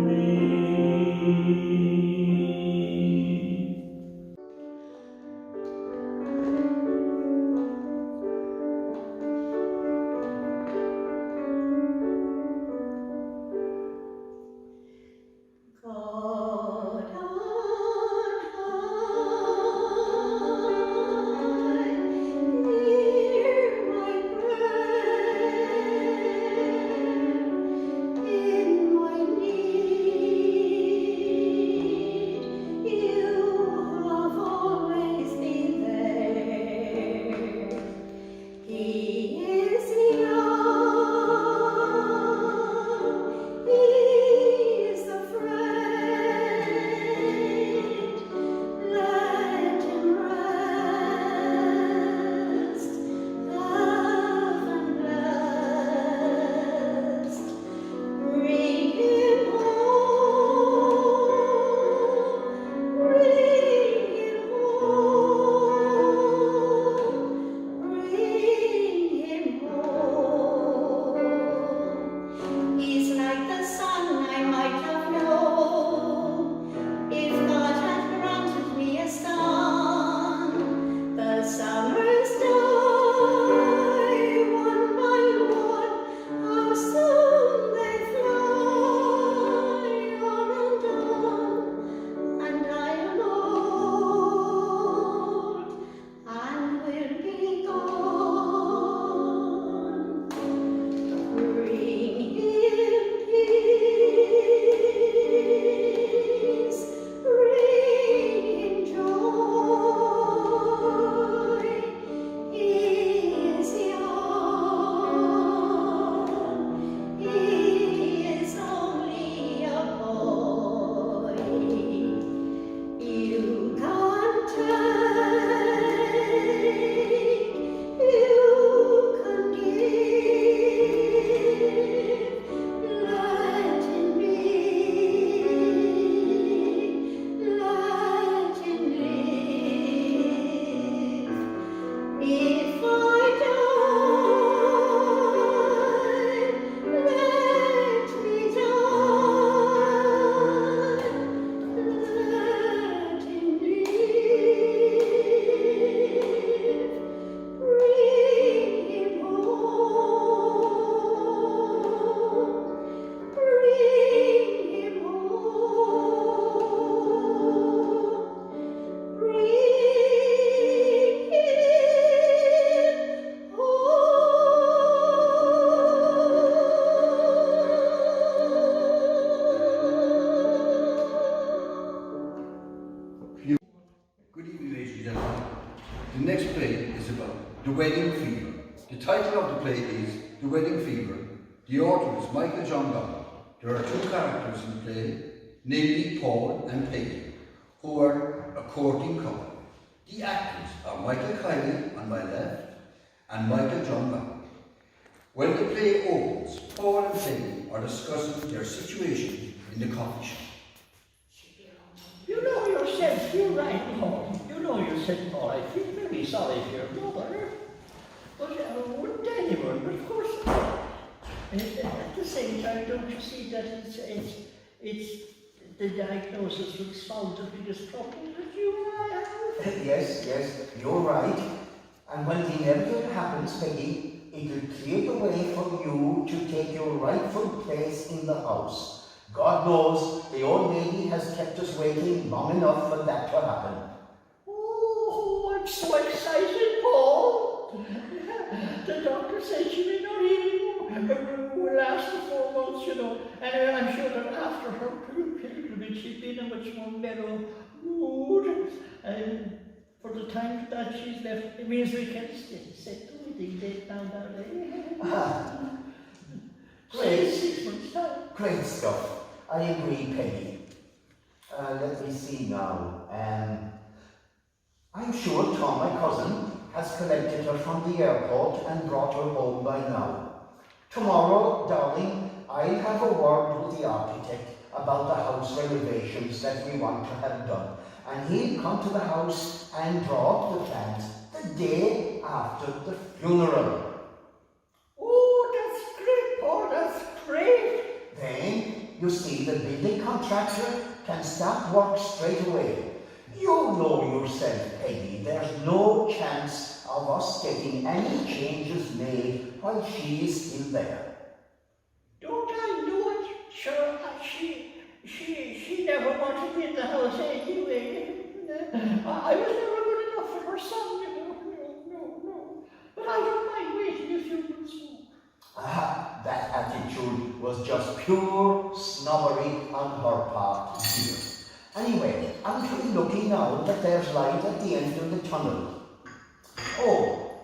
me. of the play is The Wedding Fever. The author is Michael John Gallagher. There are two characters in the play, namely Paul and Peggy, who are a courting couple. The actors are Michael Kiley on my left and Michael John Gallagher. When the play opens, Paul and Peggy are discussing their situation in the coffee shop. You know yourself, you're right, Paul. You know yourself, Paul. I feel very sorry for your mother. But I wouldn't anyone, but of course not. And at the same time, don't you see that it's the diagnosis will solve the biggest problem that you and I have? Yes, you're right. And when the inevitable happens, Peggy, it will clear the way for you to take your rightful place in the house. God knows the old lady has kept us waiting long enough for that to happen. Oh, I'm so excited, Paul. The doctor said she may not even last for 4 months, you know. And I'm sure that after her pilgrimage, she's been in a much more mellow mood. And for the time that she's left, it means we can set the wedding date down there. Great. 6 months time. Great stuff. I agree, Peggy. Let me see now. I'm sure Tom, my cousin, has collected her from the airport and brought her home by now. Tomorrow, darling, I'll have a word with the architect about the house renovations that we want to have done. And he'll come to the house and draw up the plans the day after the funeral. Oh, that's great, Paul, that's great. Then, you see, the building contractor can start work straight away. You know yourself, Peggy, there's no chance of us getting any changes made while she is still there. Don't I know it? Sure, she never wanted me in the house anyway. I was never good enough for her son, you know. No. But I don't mind waiting a few months more. That attitude was just pure snobbery on her part, dear. Anyway, I'm really looking now that there's light at the end of the tunnel. Oh,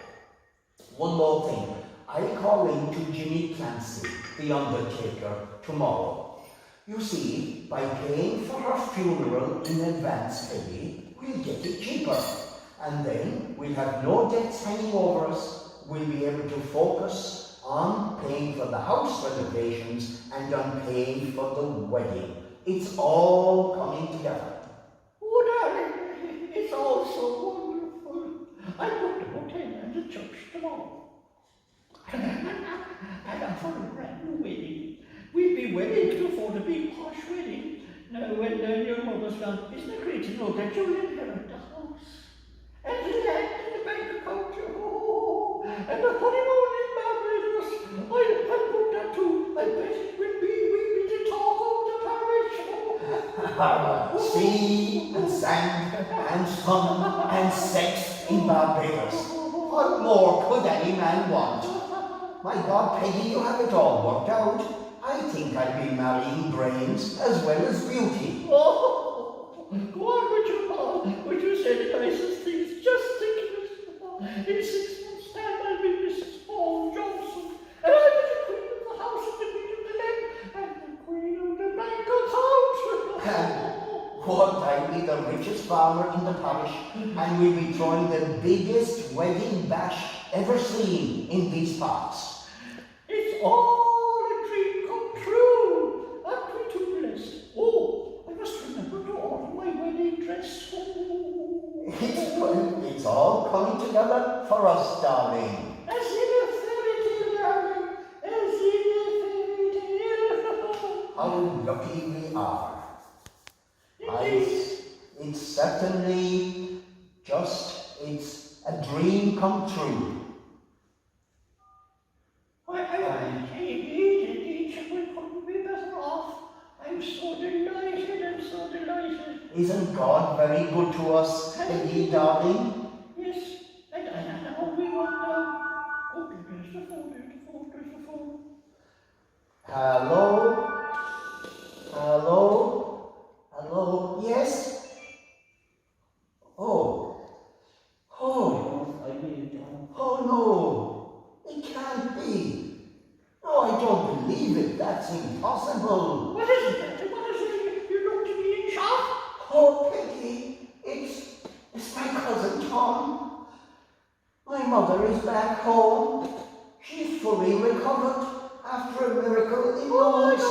one more thing. I'll call in to Jimmy Clancy, the undertaker, tomorrow. You see, by paying for her funeral in advance, Peggy, we'll get it cheaper. And then we'll have no debts hanging over us. We'll be able to focus on paying for the house renovations and on paying for the wedding. It's all coming together. Oh, darling, it's all so wonderful. I booked a hotel and a church tomorrow. And I'm for a brand new wedding. We'll be well able to afford a big posh wedding. Now, when your mother's gone, isn't it great to know that you'll inherit the house? And the land and the bank account, oh, and the honeymoon in Barbados. I'll put that too. I bet it will be the talk of the parish. Sea and sand and sun and sex in Barbados. What more could any man want? My God, Peggy, you have it all worked out. I think I'll be marrying brains as well as beauty. Oh, go on with your Paul. Would you say the nicest things? Just think of it. In 6 months' time, I'll be Mrs. Paul Johnson. And I'll be the queen of the house and the queen of the land and the queen of the bank account. What, I'll be the richest farmer in the parish, and we'll be throwing the biggest wedding bash ever seen in these parts. It's all a dream come true. Aren't we too blessed? Oh, I must remember to order my wedding dress. It's all coming together for us, darling. As in a fairy tale, darling. As in a fairy tale. How lucky we are. Indeed. It's certainly it's a dream come true. Indeed, we couldn't be better off. I'm so delighted. Isn't God very good to us, Peggy, darling? Yes, and how we want now. Oh, there's the phone. Hello? Yes? Oh no. It can't can't be. No, I don't believe it. That's impossible. What is it, Daddy? What is it? You look to me in shock. Oh, Peggy, it's my cousin Tom. My mother is back home. She's fully recovered after a miracle in Lourdes.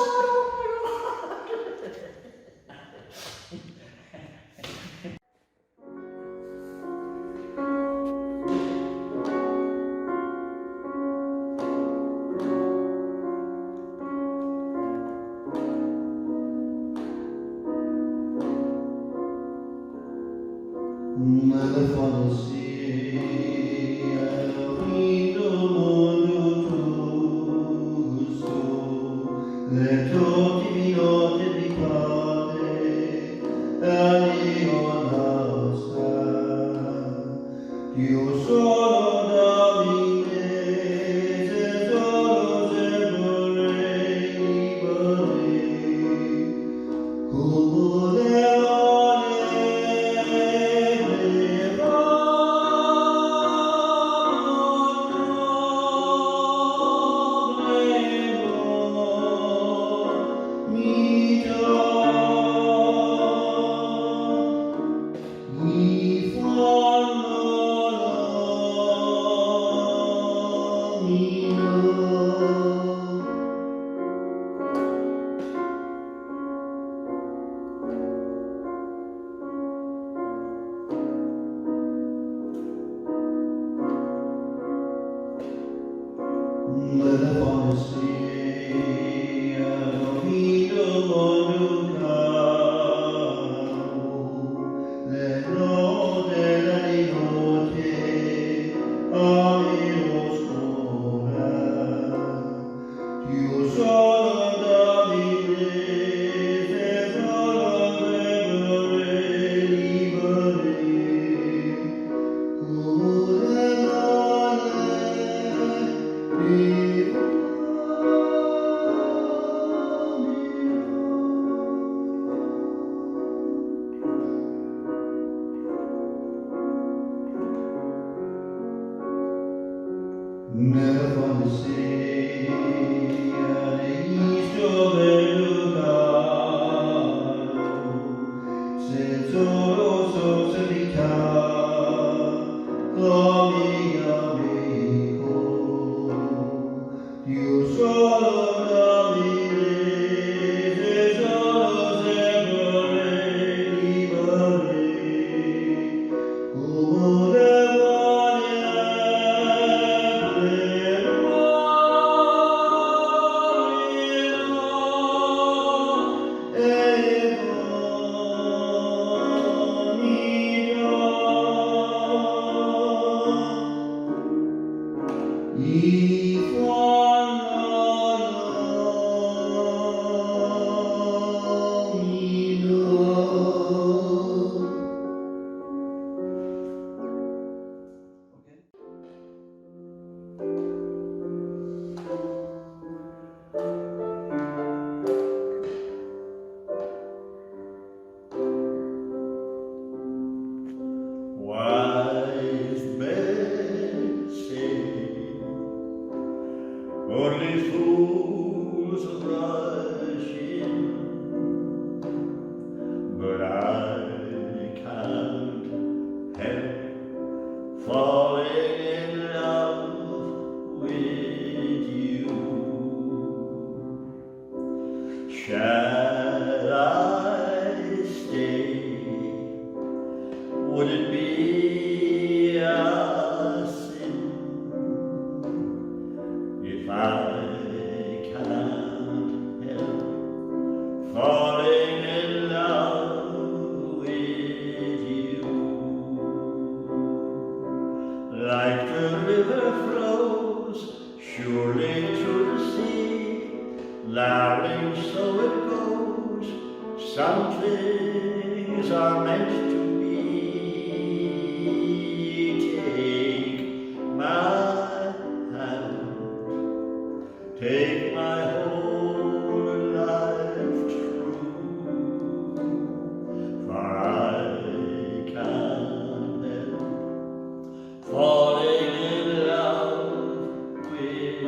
Falling in love with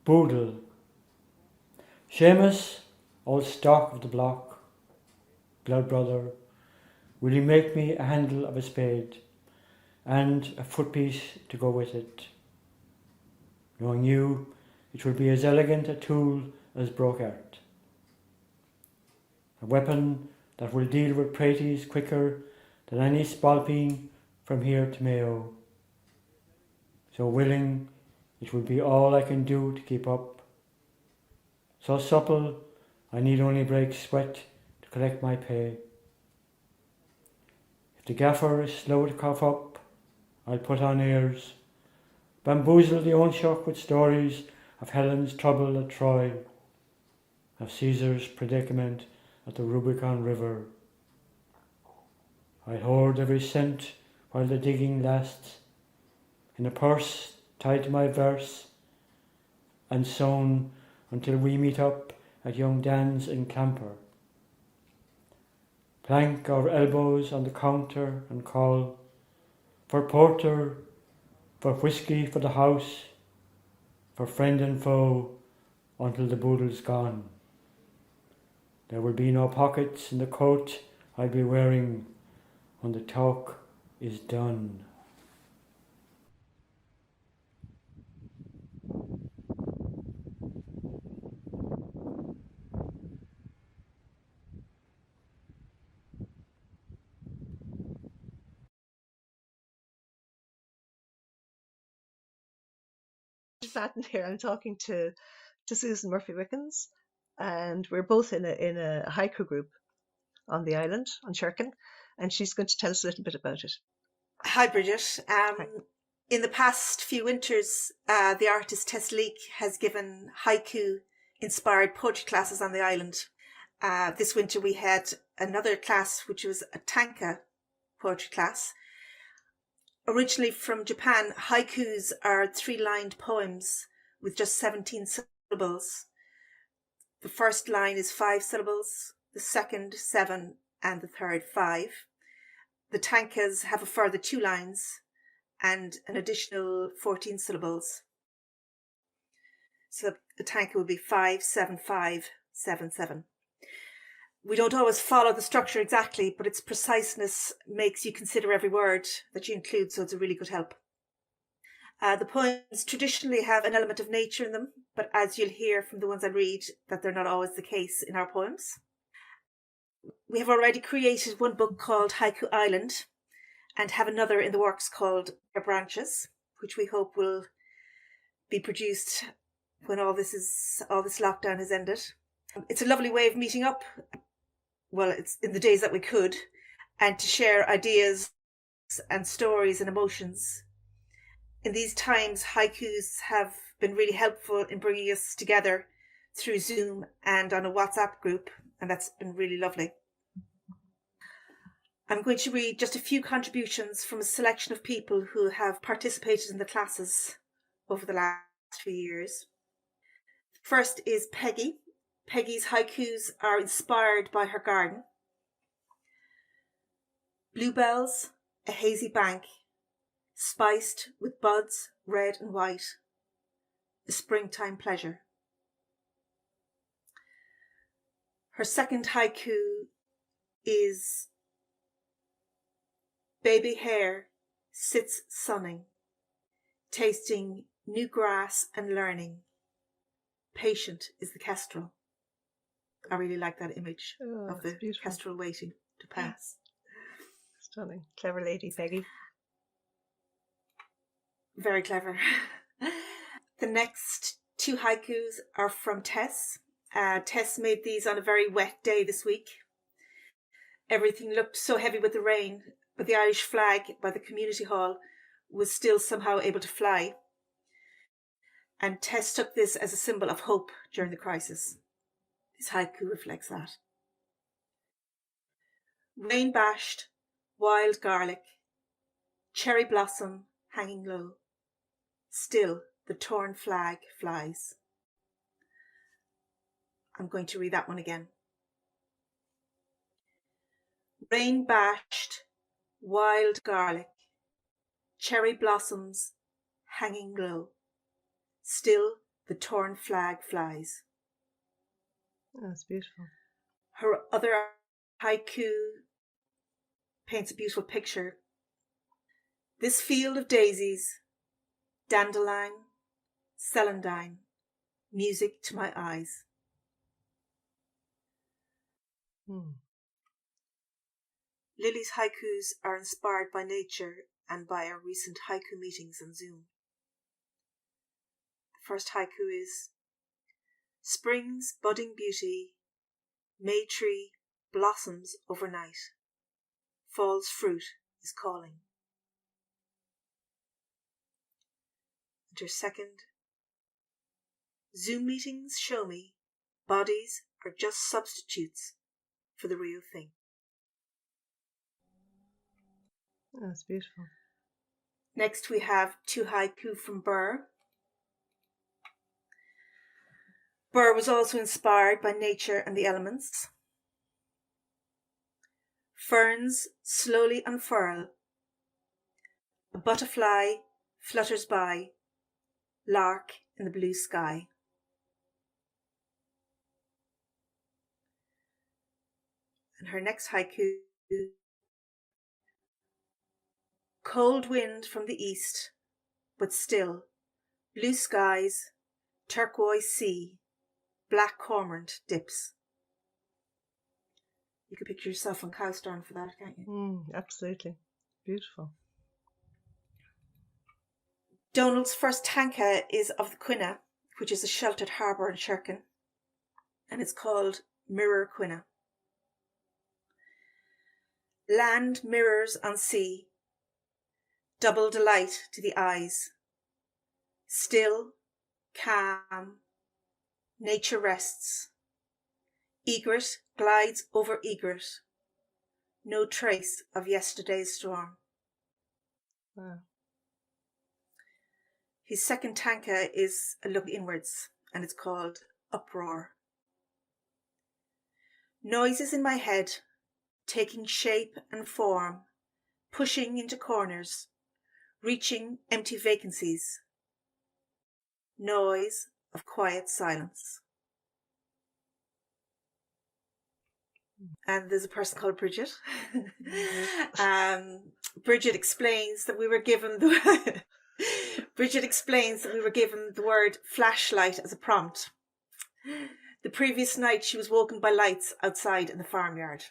Boodle. Seamus, old stock of the block, blood brother, will you make me a handle of a spade and a footpiece to go with it? Knowing you, it will be as elegant a tool as brocart. A weapon that will deal with praties quicker than any spalpeen from here to Mayo. So willing, it will be all I can do to keep up. So supple, I need only break sweat to collect my pay. If the gaffer is slow to cough up, I'll put on airs, bamboozle the own shock with stories of Helen's trouble at Troy, of Caesar's predicament at the Rubicon River. I'll hoard every cent while the digging lasts, in a purse tied to my verse, and sewn until we meet up at young Dan's in Clamper. Plank our elbows on the counter and call for porter, for whiskey for the house, for friend and foe, until the boodle's gone. There will be no pockets in the coat I'll be wearing when the talk is done. Fatten here. I'm talking to Susan Murphy Wickens, and we're both in a haiku group on the island, on Sherkin, and she's going to tell us a little bit about it. Hi, Bridget. In the past few winters, the artist Tess Leake has given haiku-inspired poetry classes on the island. This winter we had another class, which was a tanka poetry class. Originally from Japan, haikus are 3-lined poems with just 17 syllables. The first line is 5 syllables, the second 7, and the third 5. The tankas have a further 2 lines and an additional 14 syllables. So the tanka would be 5, 7, 5, 7, 7. We don't always follow the structure exactly, but its preciseness makes you consider every word that you include, so it's a really good help. The poems traditionally have an element of nature in them, but as you'll hear from the ones I read, that they're not always the case in our poems. We have already created one book called Haiku Island and have another in the works called Air Branches, which we hope will be produced when all this lockdown has ended. It's a lovely way of meeting up. Well, it's in the days that we could, and to share ideas and stories and emotions. In these times, haikus have been really helpful in bringing us together through Zoom and on a WhatsApp group, and that's been really lovely. I'm going to read just a few contributions from a selection of people who have participated in the classes over the last few years. First is Peggy. Peggy's haikus are inspired by her garden. Bluebells, a hazy bank, spiced with buds red and white, a springtime pleasure. Her second haiku is baby hare sits sunning, tasting new grass and learning. Patient is the kestrel. I really like that image of the kestrel waiting to pass. Stunning. Clever lady, Peggy. Very clever. The next 2 haikus are from Tess. Tess made these on a very wet day this week. Everything looked so heavy with the rain, but the Irish flag by the community hall was still somehow able to fly. And Tess took this as a symbol of hope during the crisis. This haiku reflects that. Rain bashed, wild garlic, cherry blossom hanging low. Still the torn flag flies. I'm going to read that one again. Rain bashed, wild garlic, cherry blossoms hanging low. Still the torn flag flies. That's beautiful. Her other haiku paints a beautiful picture. This field of daisies, dandelion, celandine, music to my eyes. Lily's haikus are inspired by nature and by our recent haiku meetings on Zoom. The first haiku is: Spring's budding beauty, May tree blossoms overnight, fall's fruit is calling. And her second: Zoom meetings show me bodies are just substitutes for the real thing. That's beautiful. Next we have two haiku from Burr. Burr was also inspired by nature and the elements. Ferns slowly unfurl. A butterfly flutters by, lark in the blue sky. And her next haiku: Cold wind from the east, but still, blue skies, turquoise sea, black cormorant dips. You could picture yourself on Cowstarn for that, can't you? Absolutely. Beautiful. Donald's first tanka is of the Quina, which is a sheltered harbour in Sherkin, and it's called Mirror Quina. Land mirrors on sea, double delight to the eyes. Still, calm, nature rests. Egret glides over egret, no trace of yesterday's storm. Wow. His second tanka is a look inwards, and it's called Uproar. Noises in my head, taking shape and form, pushing into corners, reaching empty vacancies. Noise of quiet silence. And there's a person called Bridget. Bridget explains that we were given the word flashlight as a prompt. The previous night she was woken by lights outside in the farmyard,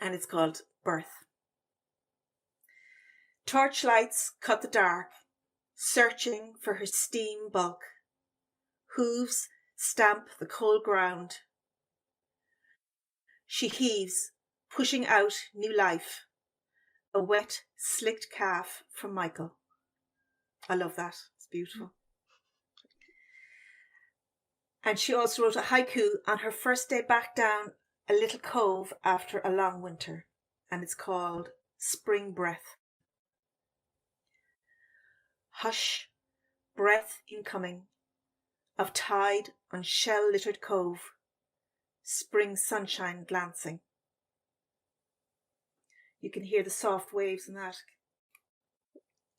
and it's called Birth. Torchlights cut the dark, searching for her steam bulk. Hooves stamp the cold ground. She heaves, pushing out new life. A wet, slicked calf from Michael. I love that. It's beautiful. And she also wrote a haiku on her first day back down a little cove after a long winter, and it's called Spring Breath. Hush, breath incoming, of tide on shell-littered cove, spring sunshine glancing. You can hear the soft waves in that.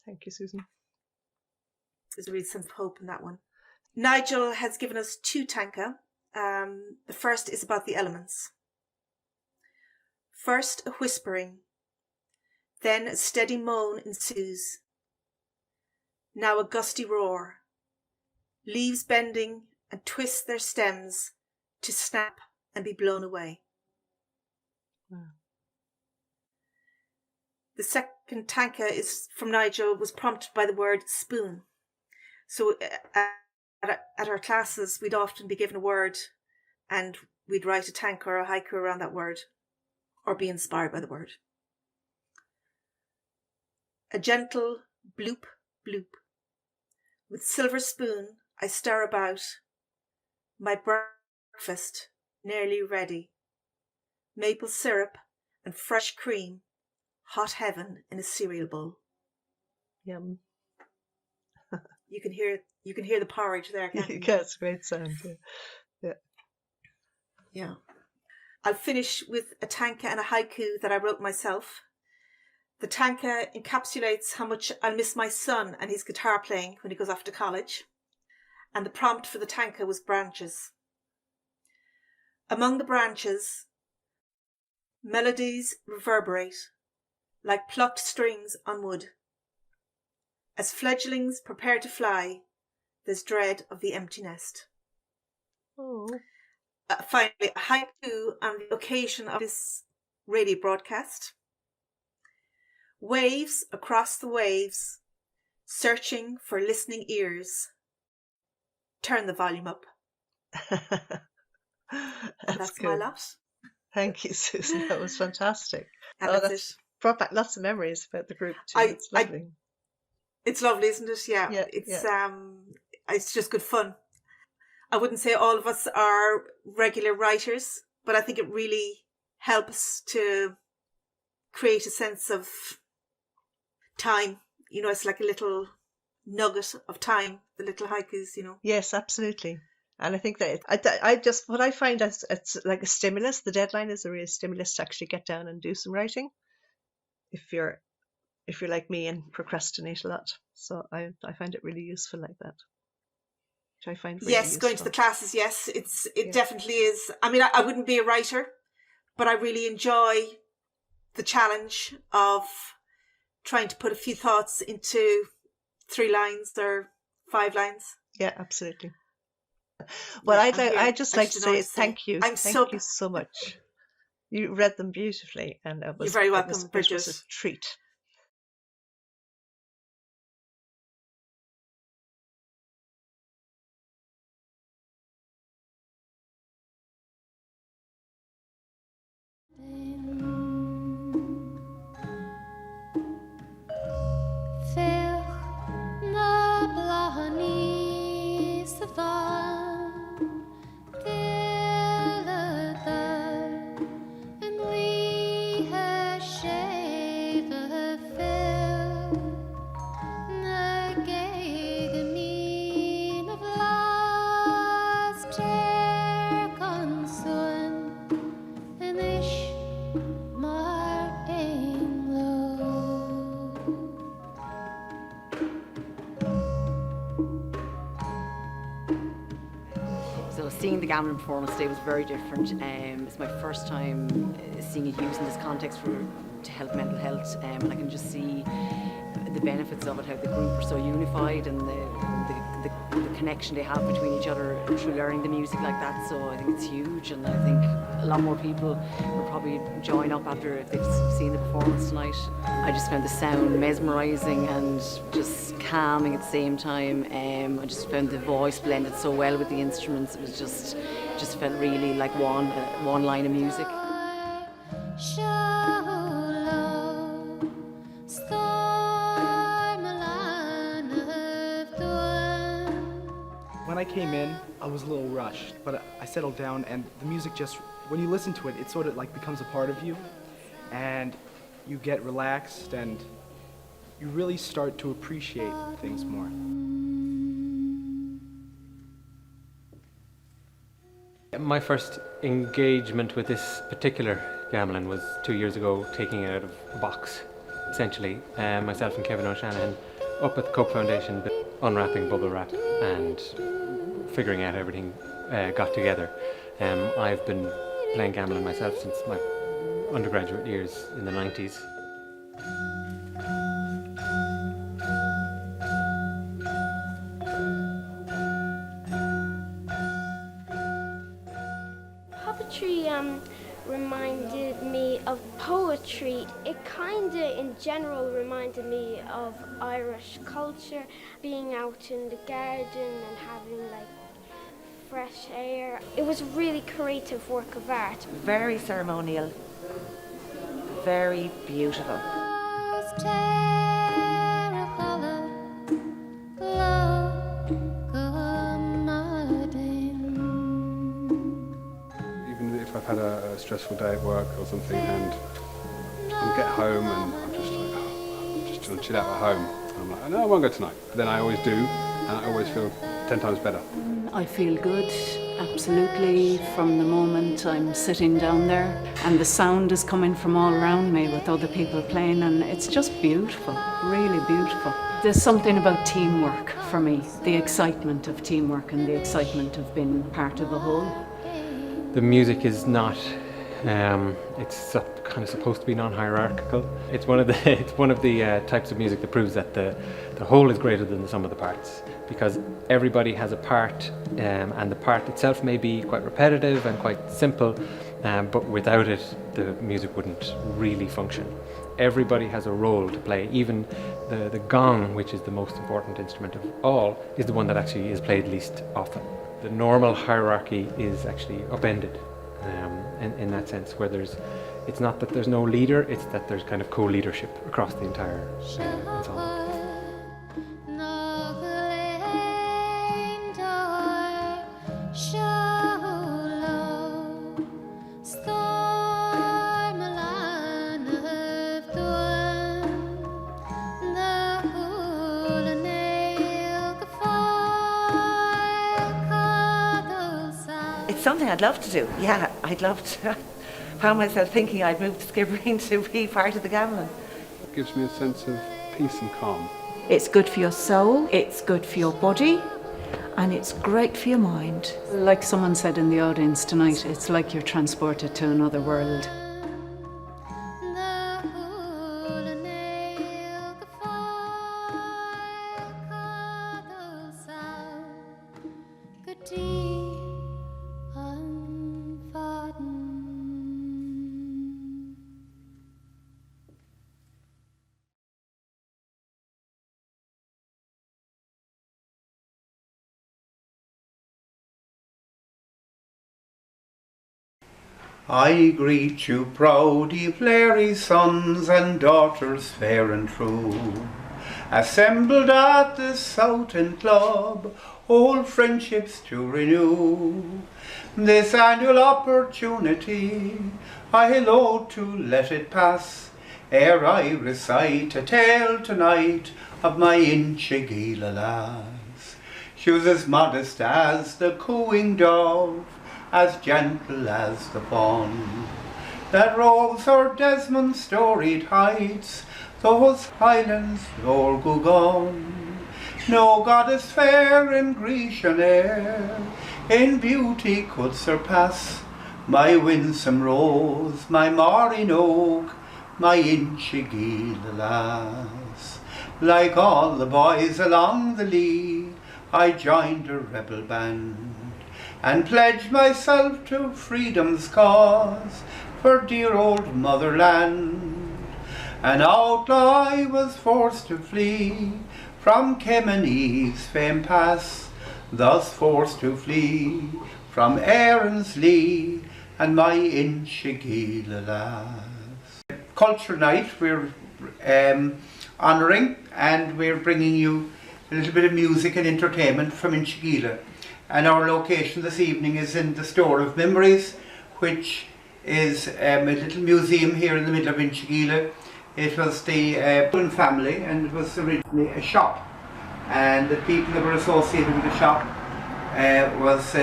Thank you, Susan. There's a real sense of hope in that one. Nigel has given us two tanka. The first is about the elements. First a whispering, then a steady moan ensues. Now a gusty roar, leaves bending and twist their stems to snap and be blown away. Wow. The second tanka is from Nigel, was prompted by the word spoon. So at our classes, we'd often be given a word and we'd write a tanka or a haiku around that word or be inspired by the word. A gentle bloop, bloop. With silver spoon, I stir about my breakfast nearly ready. Maple syrup and fresh cream, hot heaven in a cereal bowl. Yum. You can hear the porridge there, can't you? Yeah, it's a great sound. Yeah. I'll finish with a tanka and a haiku that I wrote myself. The tanka encapsulates how much I'll miss my son and his guitar playing when he goes off to college. and the prompt for the tanka was branches. Among the branches, melodies reverberate like plucked strings on wood. As fledglings prepare to fly, there's dread of the empty nest. Oh. Finally, a haiku on the occasion of this radio broadcast. Waves across the waves, searching for listening ears. Turn the volume up. That's my good. lot. Thank you, Susan. That was fantastic. And that's it. Brought back lots of memories about the group too. It's lovely. It's lovely, isn't it? Yeah. It's just good fun. I wouldn't say all of us are regular writers, but I think it really helps to create a sense of time. You know, it's like a little nugget of time, the little haikus, you know. Yes, absolutely. And I think that I just, what I find as it's like a stimulus, the deadline is a real stimulus to actually get down and do some writing. If you're like me and procrastinate a lot. So I find it really useful like that. Which I find really useful. Going to the classes, yes. It definitely is. I mean, I wouldn't be a writer, but I really enjoy the challenge of trying to put a few thoughts into 3 lines or 5 lines. Yeah, absolutely. Well, I'd just like to say thank you. Thank you so much. You read them beautifully, and it was, you're very welcome, Bridget. It was a treat. Seeing the Gamelin performance today was very different. It's my first time seeing it used in this context to help mental health, and I can just see the benefits of it, how the group are so unified and the connection they have between each other through learning the music like that. So I think it's huge, and I think a lot more people will probably join up after if they've seen the performance tonight. I just found the sound mesmerising and just calming at the same time. I just found the voice blended so well with the instruments. It was just felt really like one line of music. When I came in, I was a little rushed, but I settled down, and the music just, when you listen to it, it sort of like becomes a part of you, and you get relaxed, and you really start to appreciate things more. My first engagement with this particular Gamelin was 2 years ago, taking it out of a box, essentially. Myself and Kevin O'Shanahan up at the Cope Foundation, unwrapping bubble wrap and figuring out how everything got together. I've been playing Gamelin myself since my undergraduate years in the 90s. Puppetry reminded me of poetry. It kinda in general reminded me of Irish culture, being out in the garden and having like fresh air. It was a really creative work of art. Very ceremonial, very beautiful. Even if I've had a stressful day at work or something and I get home and I'm just like, oh, I'm just going to chill out at home. And I'm like, no, I won't go tonight. But then I always do, and I always feel 10 times better. I feel good, absolutely, from the moment I'm sitting down there, and the sound is coming from all around me with other people playing, and it's just beautiful, really beautiful. There's something about teamwork for me, the excitement of teamwork and the excitement of being part of a whole. The music is not, it's kind of supposed to be non-hierarchical. It's one of the types of music that proves that the whole is greater than the sum of the parts, because everybody has a part, and the part itself may be quite repetitive and quite simple, but without it the music wouldn't really function. Everybody has a role to play. Even the gong, which is the most important instrument of all, is the one that actually is played least often. The normal hierarchy is actually upended in that sense, where it's not that there's no leader, it's that there's kind of co-leadership across the entire ensemble. It's something I'd love to do. Yeah, I'd love to. Found myself thinking I'd move to Skibbereen to be part of the Gamelin. It gives me a sense of peace and calm. It's good for your soul, it's good for your body, and it's great for your mind. Like someone said in the audience tonight, it's like you're transported to another world. I greet you proud, ye Flairy sons and daughters fair and true, assembled at the Southend Club, old friendships to renew. This annual opportunity I loathe to let it pass, ere I recite a tale tonight of my Inchigeelagh lass. She was as modest as the cooing dove, as gentle as the fawn, that roves o'er Desmond's storied heights, those highlands o'er Gugon. No goddess fair in Grecian air, in beauty could surpass my winsome rose, my Maureen oak, my Inchigeelagh lass. Like all the boys along the Lee, I joined a rebel band, and pledged myself to freedom's cause for dear old motherland. An outlaw I was forced to flee from Kemeny's famed pass, thus forced to flee from Erin's Lee and my Inchigeelagh lass. Culture Night, we're honouring, and we're bringing you a little bit of music and entertainment from Inchigeelagh. And our location this evening is in the Store of Memories, which is a little museum here in the middle of Inchigeelagh. It was the Bullen family, and it was originally a shop. And the people that were associated with the shop was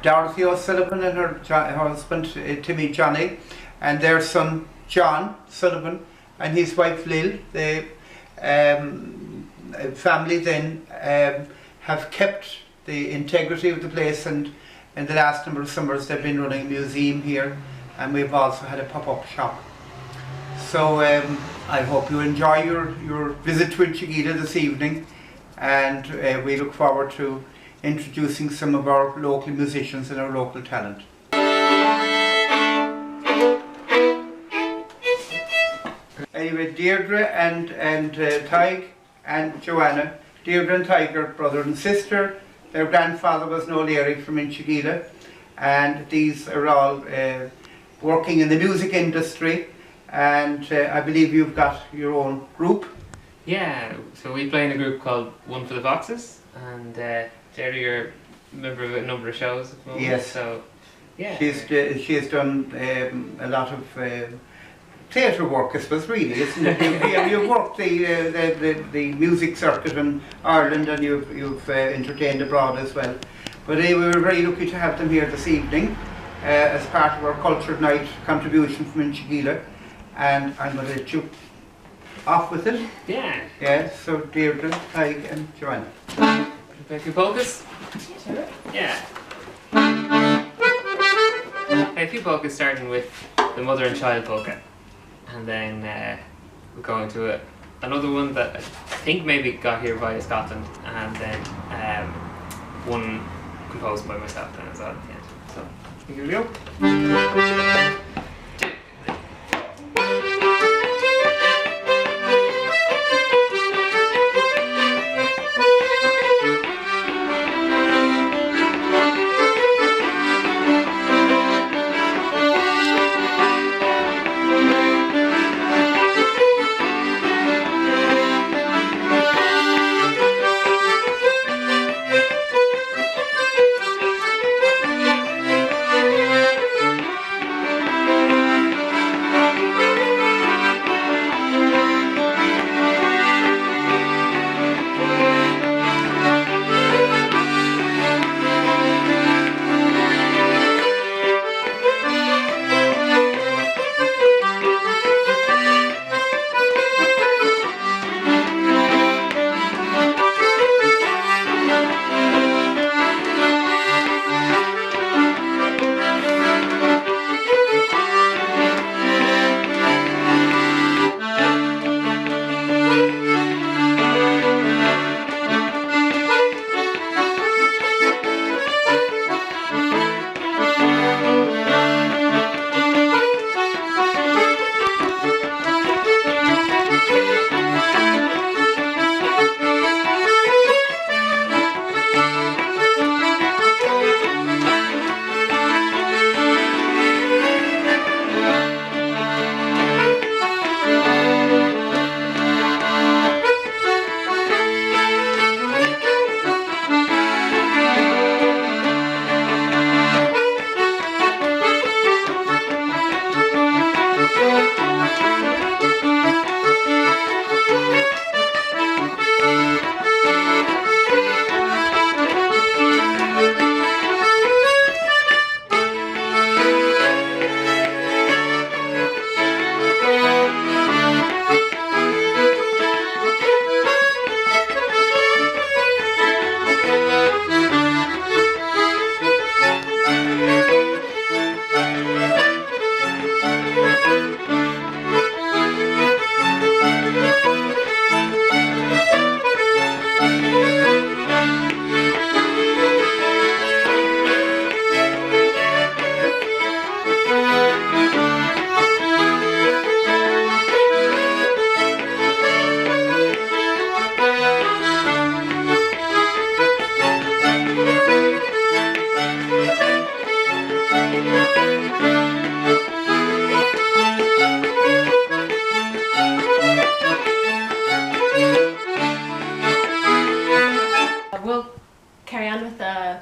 Dorothy O'Sullivan and her husband Timmy Johnny, and their son John Sullivan and his wife Lil. The family then have kept the integrity of the place, and in the last number of summers they've been running a museum here, and we've also had a pop-up shop. So I hope you enjoy your visit to Inchigeelagh this evening, and we look forward to introducing some of our local musicians and our local talent. Anyway, Deirdre and Tig and Joanna, Deirdre and Tig are brother and sister. Their grandfather was an O'Leary from Inchigeelagh, and these are all working in the music industry, and I believe you've got your own group. Yeah, so we play in a group called One for the Foxes, and Jerry, you're a member of a number of shows at the moment. Yes. So, yeah. She has done a lot of theatre work, I suppose, really, isn't it? You've worked the music circuit in Ireland, and you've entertained abroad as well. But we were very lucky to have them here this evening as part of our Culture Night contribution from Inchigeelagh, and I'm going to let you off with it? Yeah. Yeah, so Deirdre, Tig and Joanna. Play a few polkas? Sure. Yeah. Play a few polkas starting with the mother and child polka. And then we'll go into another one that I think maybe got here via Scotland, and then one composed by myself then as well at the end. So, here we go.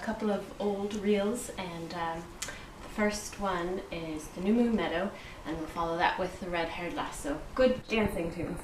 couple of old reels, and the first one is The New Moon Meadow, and we'll follow that with The Red-Haired Lass. So good dancing tunes.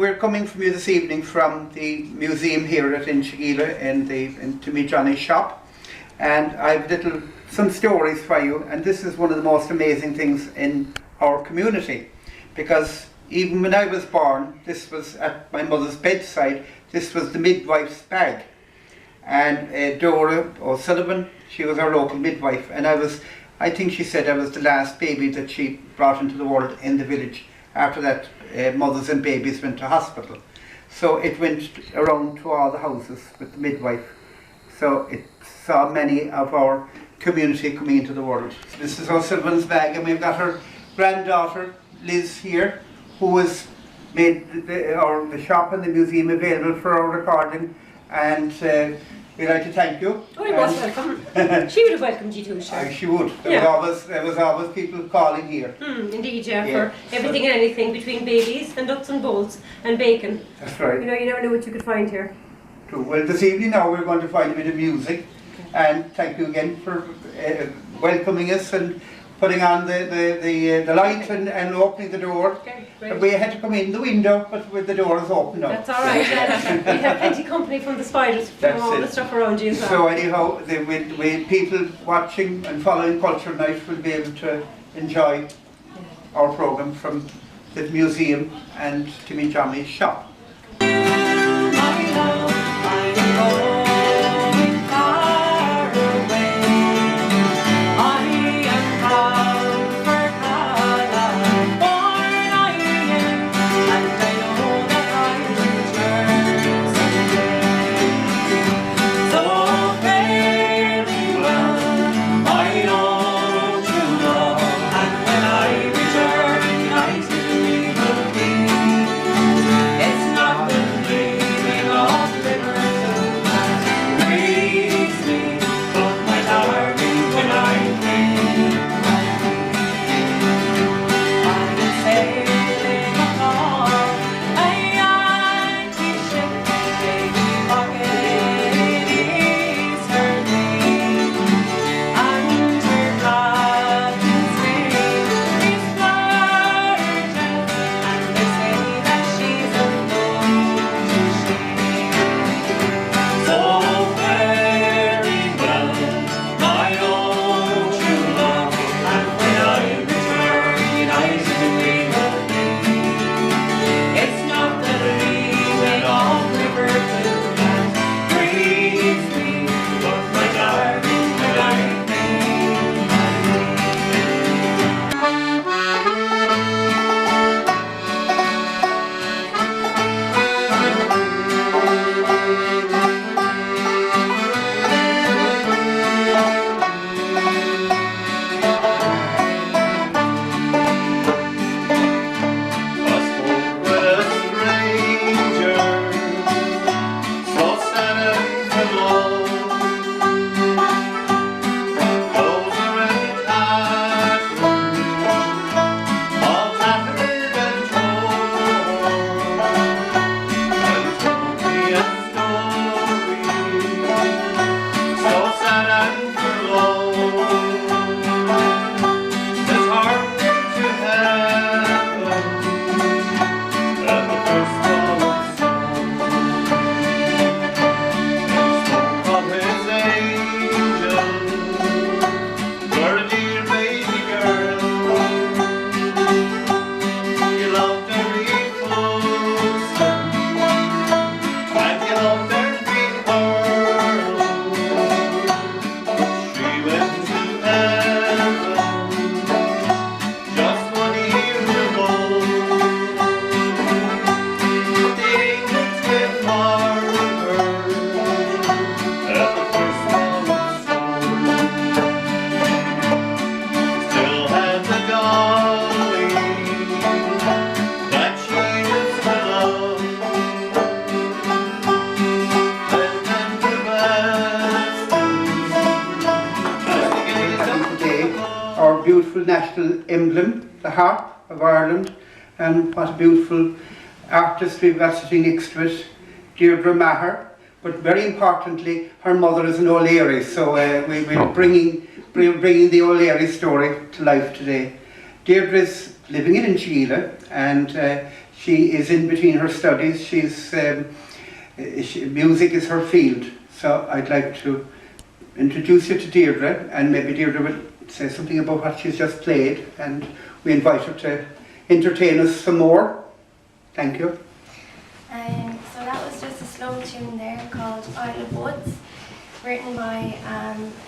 we're coming from you this evening from the museum here at Inchigeela in To Me Johnny's shop, and I've some stories for you, and this is one of the most amazing things in our community, because even when I was born, this was at my mother's bedside, this was the midwife's bag, and Dora O'Sullivan, she was our local midwife, and I think she said I was the last baby that she brought into the world in the village. After that, mothers and babies went to hospital. So it went around to all the houses with the midwife. So it saw many of our community coming into the world. So this is O'Sullivan's bag, and we've got her granddaughter, Liz, here, who has made the shop and the museum available for our recording. And we'd like to thank you. Oh, you're most welcome. She would have welcomed you too, sure. She would. There was always people calling here. Indeed, yeah, for everything and anything between babies and nuts and bolts and bacon. That's right. You know, you never know what you could find here. True. Well, this evening now we're going to find a bit of music, and thank you again for welcoming us and putting on the light and opening the door. Okay, great. We had to come in the window, but with the doors open now. That's all right. We have plenty of company from the spiders, from all the stuff around you as well. So anyhow, the people watching and following Culture Night will be able to enjoy our programme from the museum and Timmy Johnny's shop. National emblem, the harp of Ireland, and what a beautiful artist we've got sitting next to it, Deirdre Maher, but very importantly her mother is an O'Leary, so we're bringing the O'Leary story to life today. Deirdre's living in Inchila, and she is in between her studies. Music is her field, so I'd like to introduce you to Deirdre, and maybe Deirdre will say something about what she's just played, and we invite her to entertain us some more. Thank you. So that was just a slow tune there called Isle of Woods, written by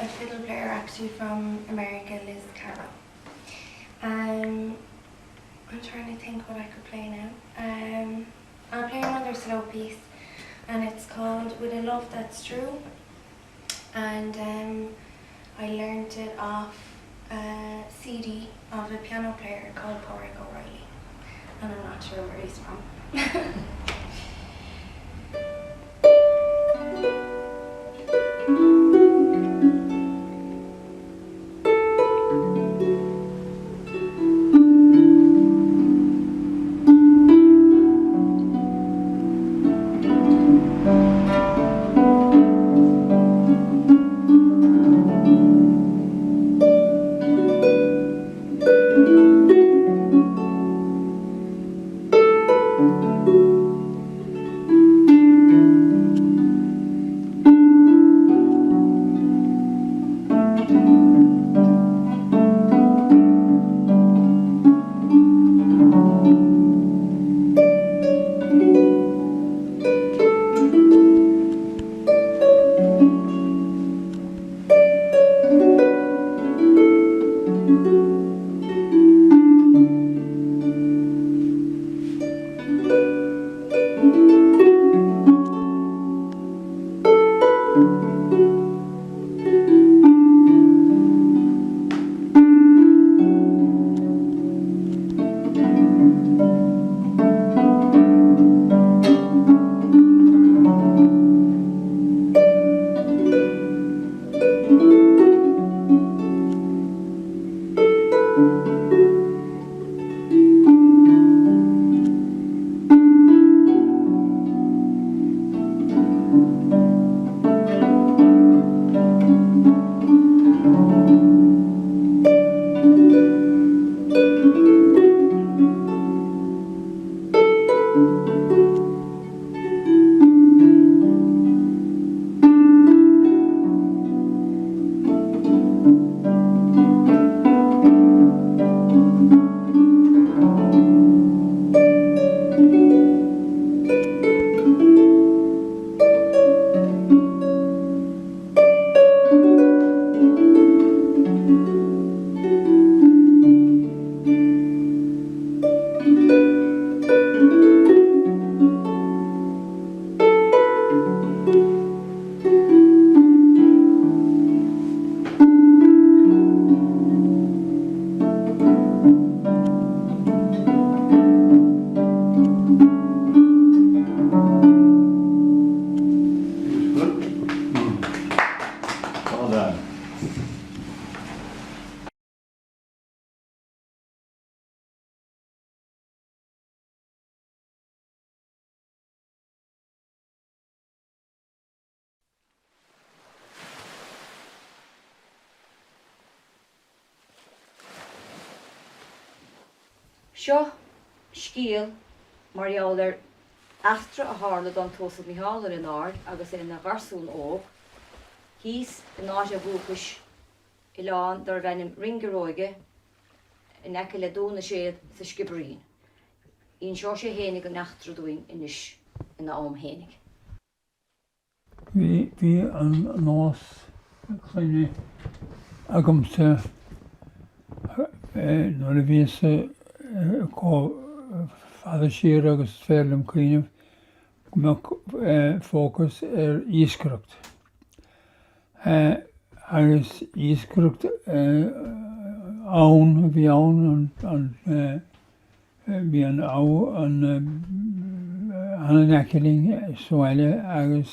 a fiddle player actually from America, Liz Carroll. I'm trying to think what I could play now. I'll play another slow piece, and it's called With a Love That's True, and I learned it off a CD of a piano player called Porrick O'Reilly, and I'm not sure where he's from. Seo scíal mar eolar astra a hála don tosad ní hálar in ard agus é na garsún óg, hís náis a bhúchas I lán dar bhenim ringaróige in eice le dúna séad sa Skibbereen. Ín seo sé hénig an nachtra dúin inis in na ám hénig. Bhí an nás chluine agamsa nuair a bhí fada siar agus fearlam clíanamh fócas íoscaireacht. Agus íoscaireacht ann a bhí ann bhí an an eceling sáile agus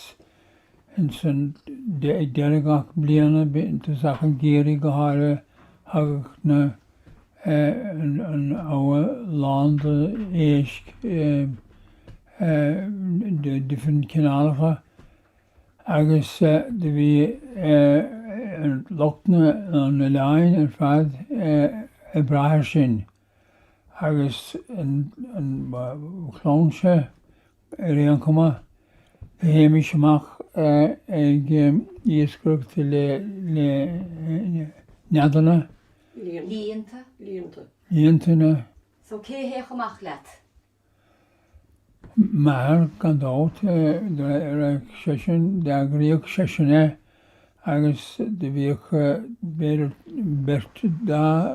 in san deirigach bliana b'intas ach an géirí go háire thugach na an áha lán de éisc de different cineálacha agus de bhí an lochna an na lein ar fad a brathair sin agus an chlánse réon cuma héimi semach ag íoscrúcht le neadanna líontana So cé hé chumach leat? mar gan dát sesin deagríoch sesinne agus de bhíoch beidir bert dá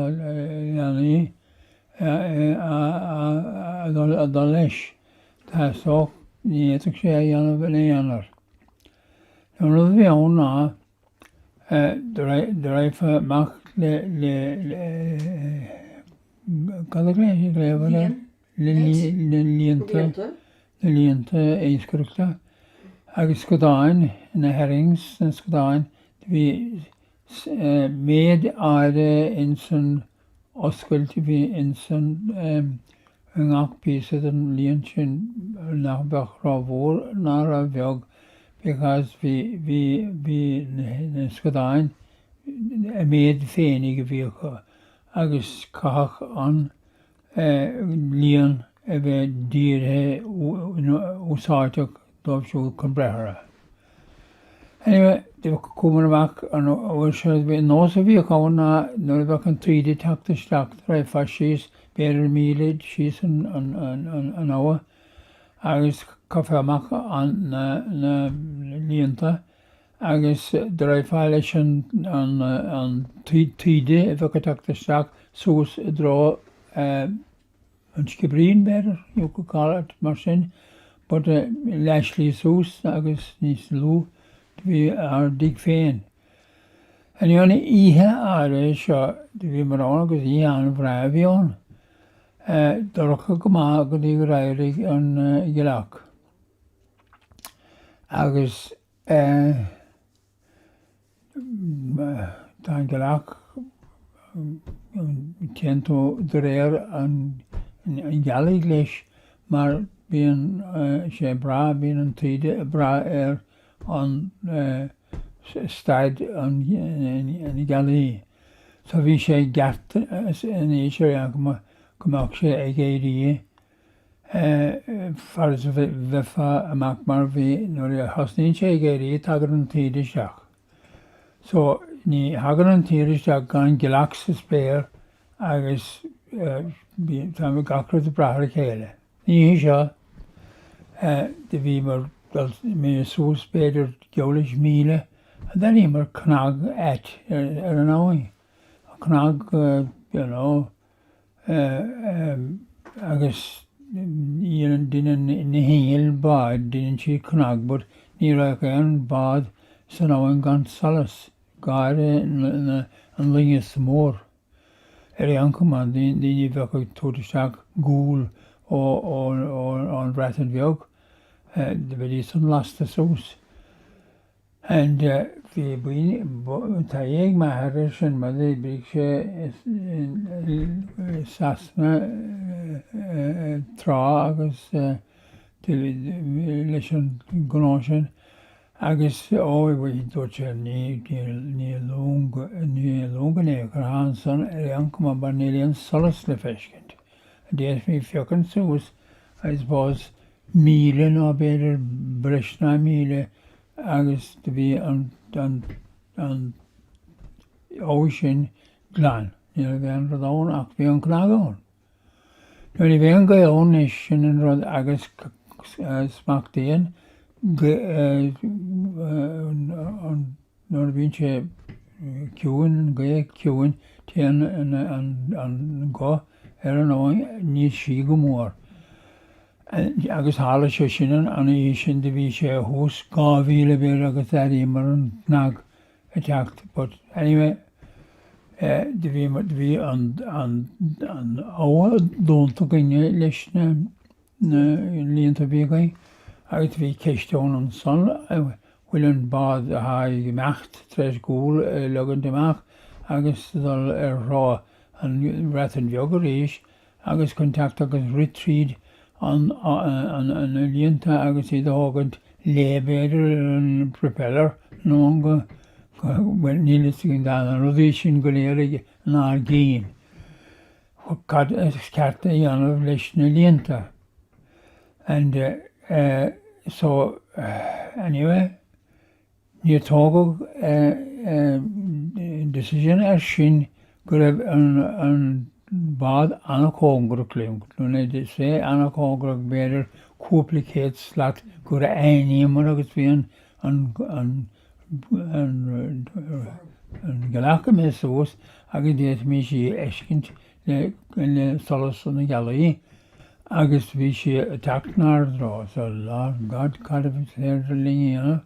leanaí a dá leis. Tá soch níach sé dhéanamh in éanaar. An rud bhí ann ná de raibh amach le líonta éascaireachta agus scodáin na herrings na scodáin bhí méad aire in san oscailte bhí in san ngach písa an líon sin nach bheith rábhór ná a bheag because bhí na scodáin méad féinnig go bhíocha agus cathach an líon a bheith díorthe úsáideach dóibhsiú chun brethre. Anyway, de cúmar amach an bhfuil se bhí nós a bhí cháin ná nuair bheith an tríide teachtasteach raibh fa síos beidir míle síos an áha agus cafe amach an na líonta agus de raibh fá leis an tríide a bheith teachtasteach sús i drá an scibrín beidirú go cáirt mar sin, but leislí sús agus níos lú bhí ar dig féin. An dhéanana ihe áire seo bhí mar an agus í an bhreibh bhí an. Dorocha go má go dtí go raibh an ghileach. Agus tá an ghileach ceantó de réir an gealaigh leis mar bhíon sé bra bhíon an tríide bra ar an staid an gealaí. So bhí sé gceart in éisiir gomach sé ag éirí faras bheitfa amach mar bhí nuair a thosnaíonn sé ag éirí tagar an tríide seach. So ní hagan an tíiri seach gan ghileach sa spéir agus tá gachar a brethir chéile. Ní seo de bhí mar mé sús beidir geolas míle a daí mar cnag et ar an áhain. Cnag agus duine na héal báid duine si cnag, bud ní raibh an bád san áhain gan salas gáire an linge mór. Ar an cumán daoine bheith túisteach gúil ó an bhreatain bheag de bhí san lasta sús. And bhí buine tá dhéag maithre sin mar bhí sé sasna trá agus leis an gnáis sin agus bhí dúirt sé ní lúgan chu há san ar an cumán bar nílíonn solas le feiscint. Déas bhí fiochan sús I suppose míle ná beidir brisna míle agus de bhí an ó sin glan. Ní bhí an rodán ach bhí an cnagán. Nuair bhí an gaón is sin an rud agus smachtaíon nuair bhíonn sé ciúin ciúin tí an gá ar an áin níos sí go mór. Agus hála sé sinan an í sin de bhí sé hús 2000 béir agus airí mar an cnag a teacht. But anyway, de bhí an áha dúnta gine leis na líonta bíagaí agus bhí ceisteón an son bhfuil an bád a haigh meacht treis gúil legan deach agus dul ar rá an bhreatain bheag a rís agus contact agus ritríd an líonta agus iad hágant lébéidir an propeller nó go nílas gin dá an rudí sin go léir ná géin. cad carta Ianov Lishna Lienta. And so, anyway, near Togo decision Shin could have an bad Anacongro claim. When they say Anacongro better complicates that could any monogatvian and Galakamesos, Agadet Mishi Eshkint, the Solos on the gallery. August we she attacked Nardro, so Lord God kind of there, you know.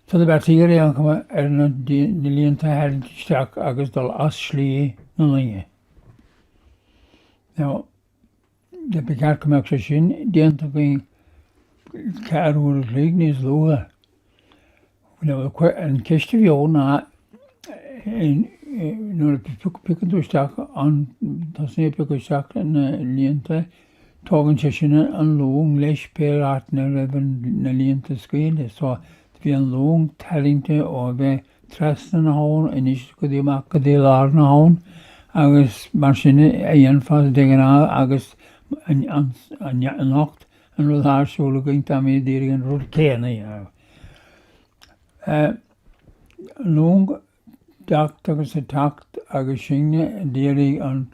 So the bacteria come and the Lienta had stuck August all Ashley, nothing. Now, the Picard Commission, the Antoine Carol Lignis lower. Now, and Kestivio in no pick to stack on the same pick of stack and Lienta. Tågen kjøkken en lang lesperatner over Lienta skole, så det blir en lang telling til over tresten havn, og ikke skulle de makke de lærne havn, agus maskine igjen fast degen av, agus en nacht, en rullar solging til meg dirigen rulkene, ja. Lang dagt, agus takt, agus kjenge dirigen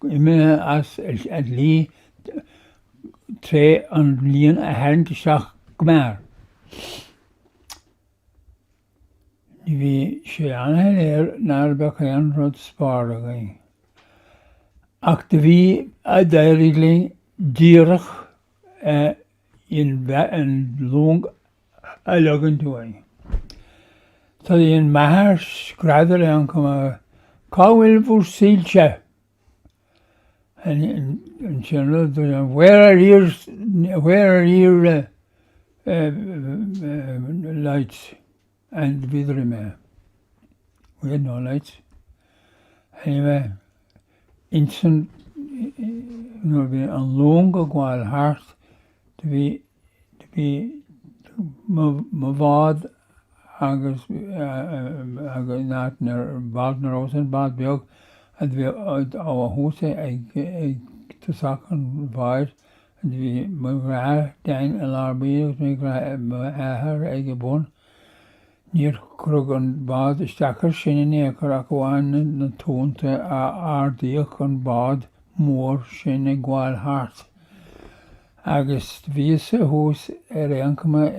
Immer as at Lee tre an Lien a hand shach gmar. Vi Shiana Narbakayan Rod Spargay. Activi a directly Dirach in long a logan to way. So in Mahar Scrather and come Cowell for Silcha. And general, where are your lights? And with them, we had no lights. Anyway, instant, a long while heart to be mavad agus not near Baldner and Badbjörg. And we our hose to sacken wide, and we gra down a larby, we gra her egg bone near Krugan Bad, stacker shin near Karakuan, and the tone to our deak on bad more shin a gual heart. August vies hose a rankma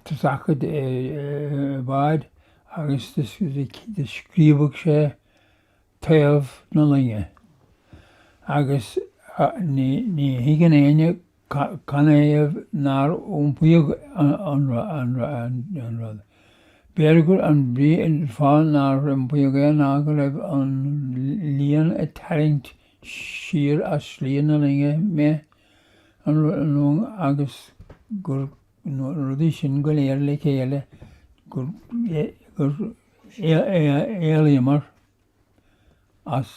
to sacken bad. Agus de skribuk sé taobh na linge. Agus ní higan éine can éamh nar umpuig an rud. Bergur an brí in fáil nar umpuig ná go raibh an líon a taringt siar a slíon na linge me an lung agus gur rudí sin go léir le chéile gur éliamar as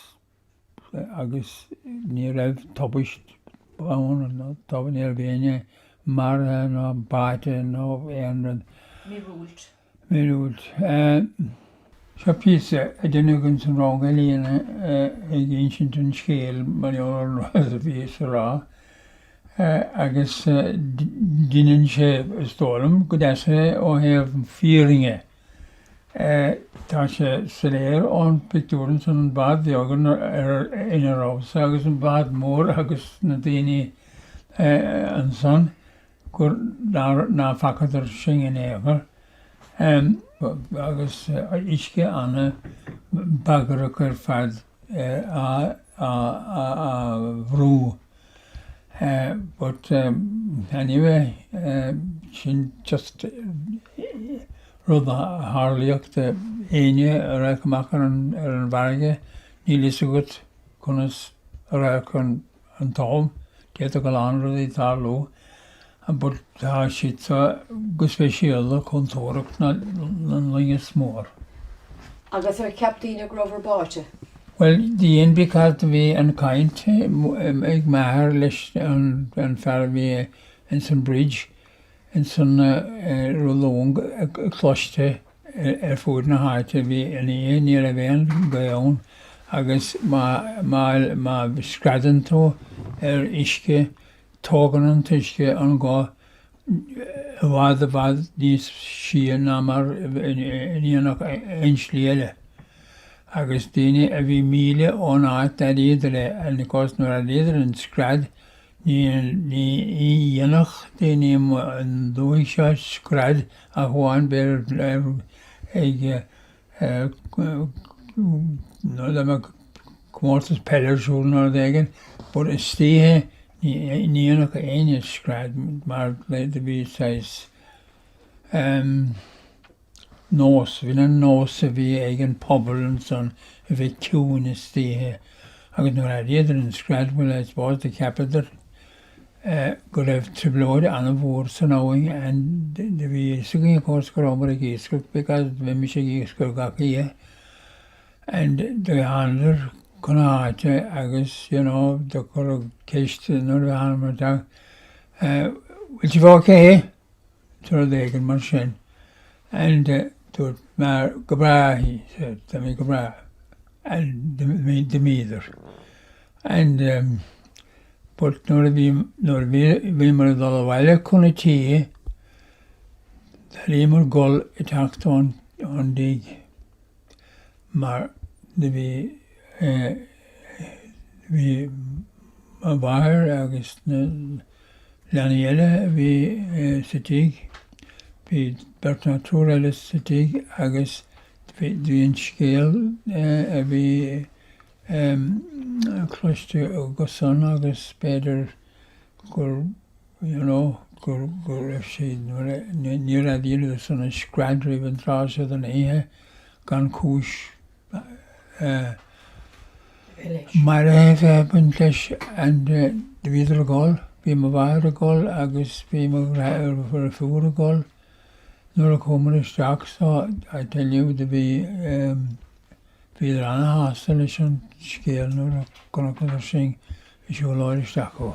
agus ní raibh tobaist báin nó toban ar bhéine mar nó báite nó éanrad. Mí rúlt. Seo píosa a duine san rang a líana ag ancient an scéal mar eolar a bhí sa rá. Agus dinan sé stólam go deasa ó heamh fíringe. Tá sé sa léir ón pictúran san an bad bheogan ina rás agus an bad mór agus na daoine an son gur ná facadar sin in éagar. Agus isce anna bagar gur fad a bhrú. But anyway, sin just rud a hárlaíocht éine a raibh amach ar an bharge ní lisagat chunas a raibh an tám déad a go lán rud í tá ló. But tá siad go speisiala chun tóracht na linge smór. Agus ar ceaptaína Grover báte? Well, the because we an kind ag mahar leis an fear vi in some bridge yn son rwlwng y closte fwyd na haete fi yn ni'r efen gael agos mae sgradan to isge togan yn tisge yn go y fad nis sien am ar un o'ch einsliele. Agos dyn fi mile o'n at ar idre yn y gos nhw'r ar idre yn sgrad ni un o'ch dyn yn ddwy sio sgrad a hwan ber eig no ddim y cwmortas peler siŵr nhw'r ddegen bod y stihe ni un o'ch ein sgrad mae'r leid y fi sais nos, fi'n yn nos y fi egen pobl yn son y fi cwn y stihe. Ac yn nhw'r ariad yn sgrad wyl eis bod y capedr gwrdd triblod an y fwr sy'n awing and dy fi sy'n gwneud cwrs gyromor y gysgwyd because fi mis y gysgwyd gach i and dy handler cwna ate agos, you know, dy gwrdd ceist nhw'r fi handler dag wyl ti fod ce? Twy'r ddegen mar sy'n and Dwi'n mae'r gybra hi, dyma gybra, and dim either. And but nôr fi mor ddol o wael cwn y ti, dda mor gol y tact o'n dig. Mae'r fi fair agos laniele fi sytig. Fi Bertna trwy'r elis sytig agos dwi'n sgil fi closti o goson agos beder gwr, you know, gwr efsyd. Ni'r adil ydw sy'n sgrad rwyf yn dras oedd yn ehe gan cwys. Mae'r ef yn lles and fydd yr gol. Fi mae fair y gol agos fi mae ffwr y gol. Nôr y cwmr y stac, so I tell you, dy fydd rhan a hasel eisiau sgil nôr y gwrdd sy'n eisiau loer y stac o.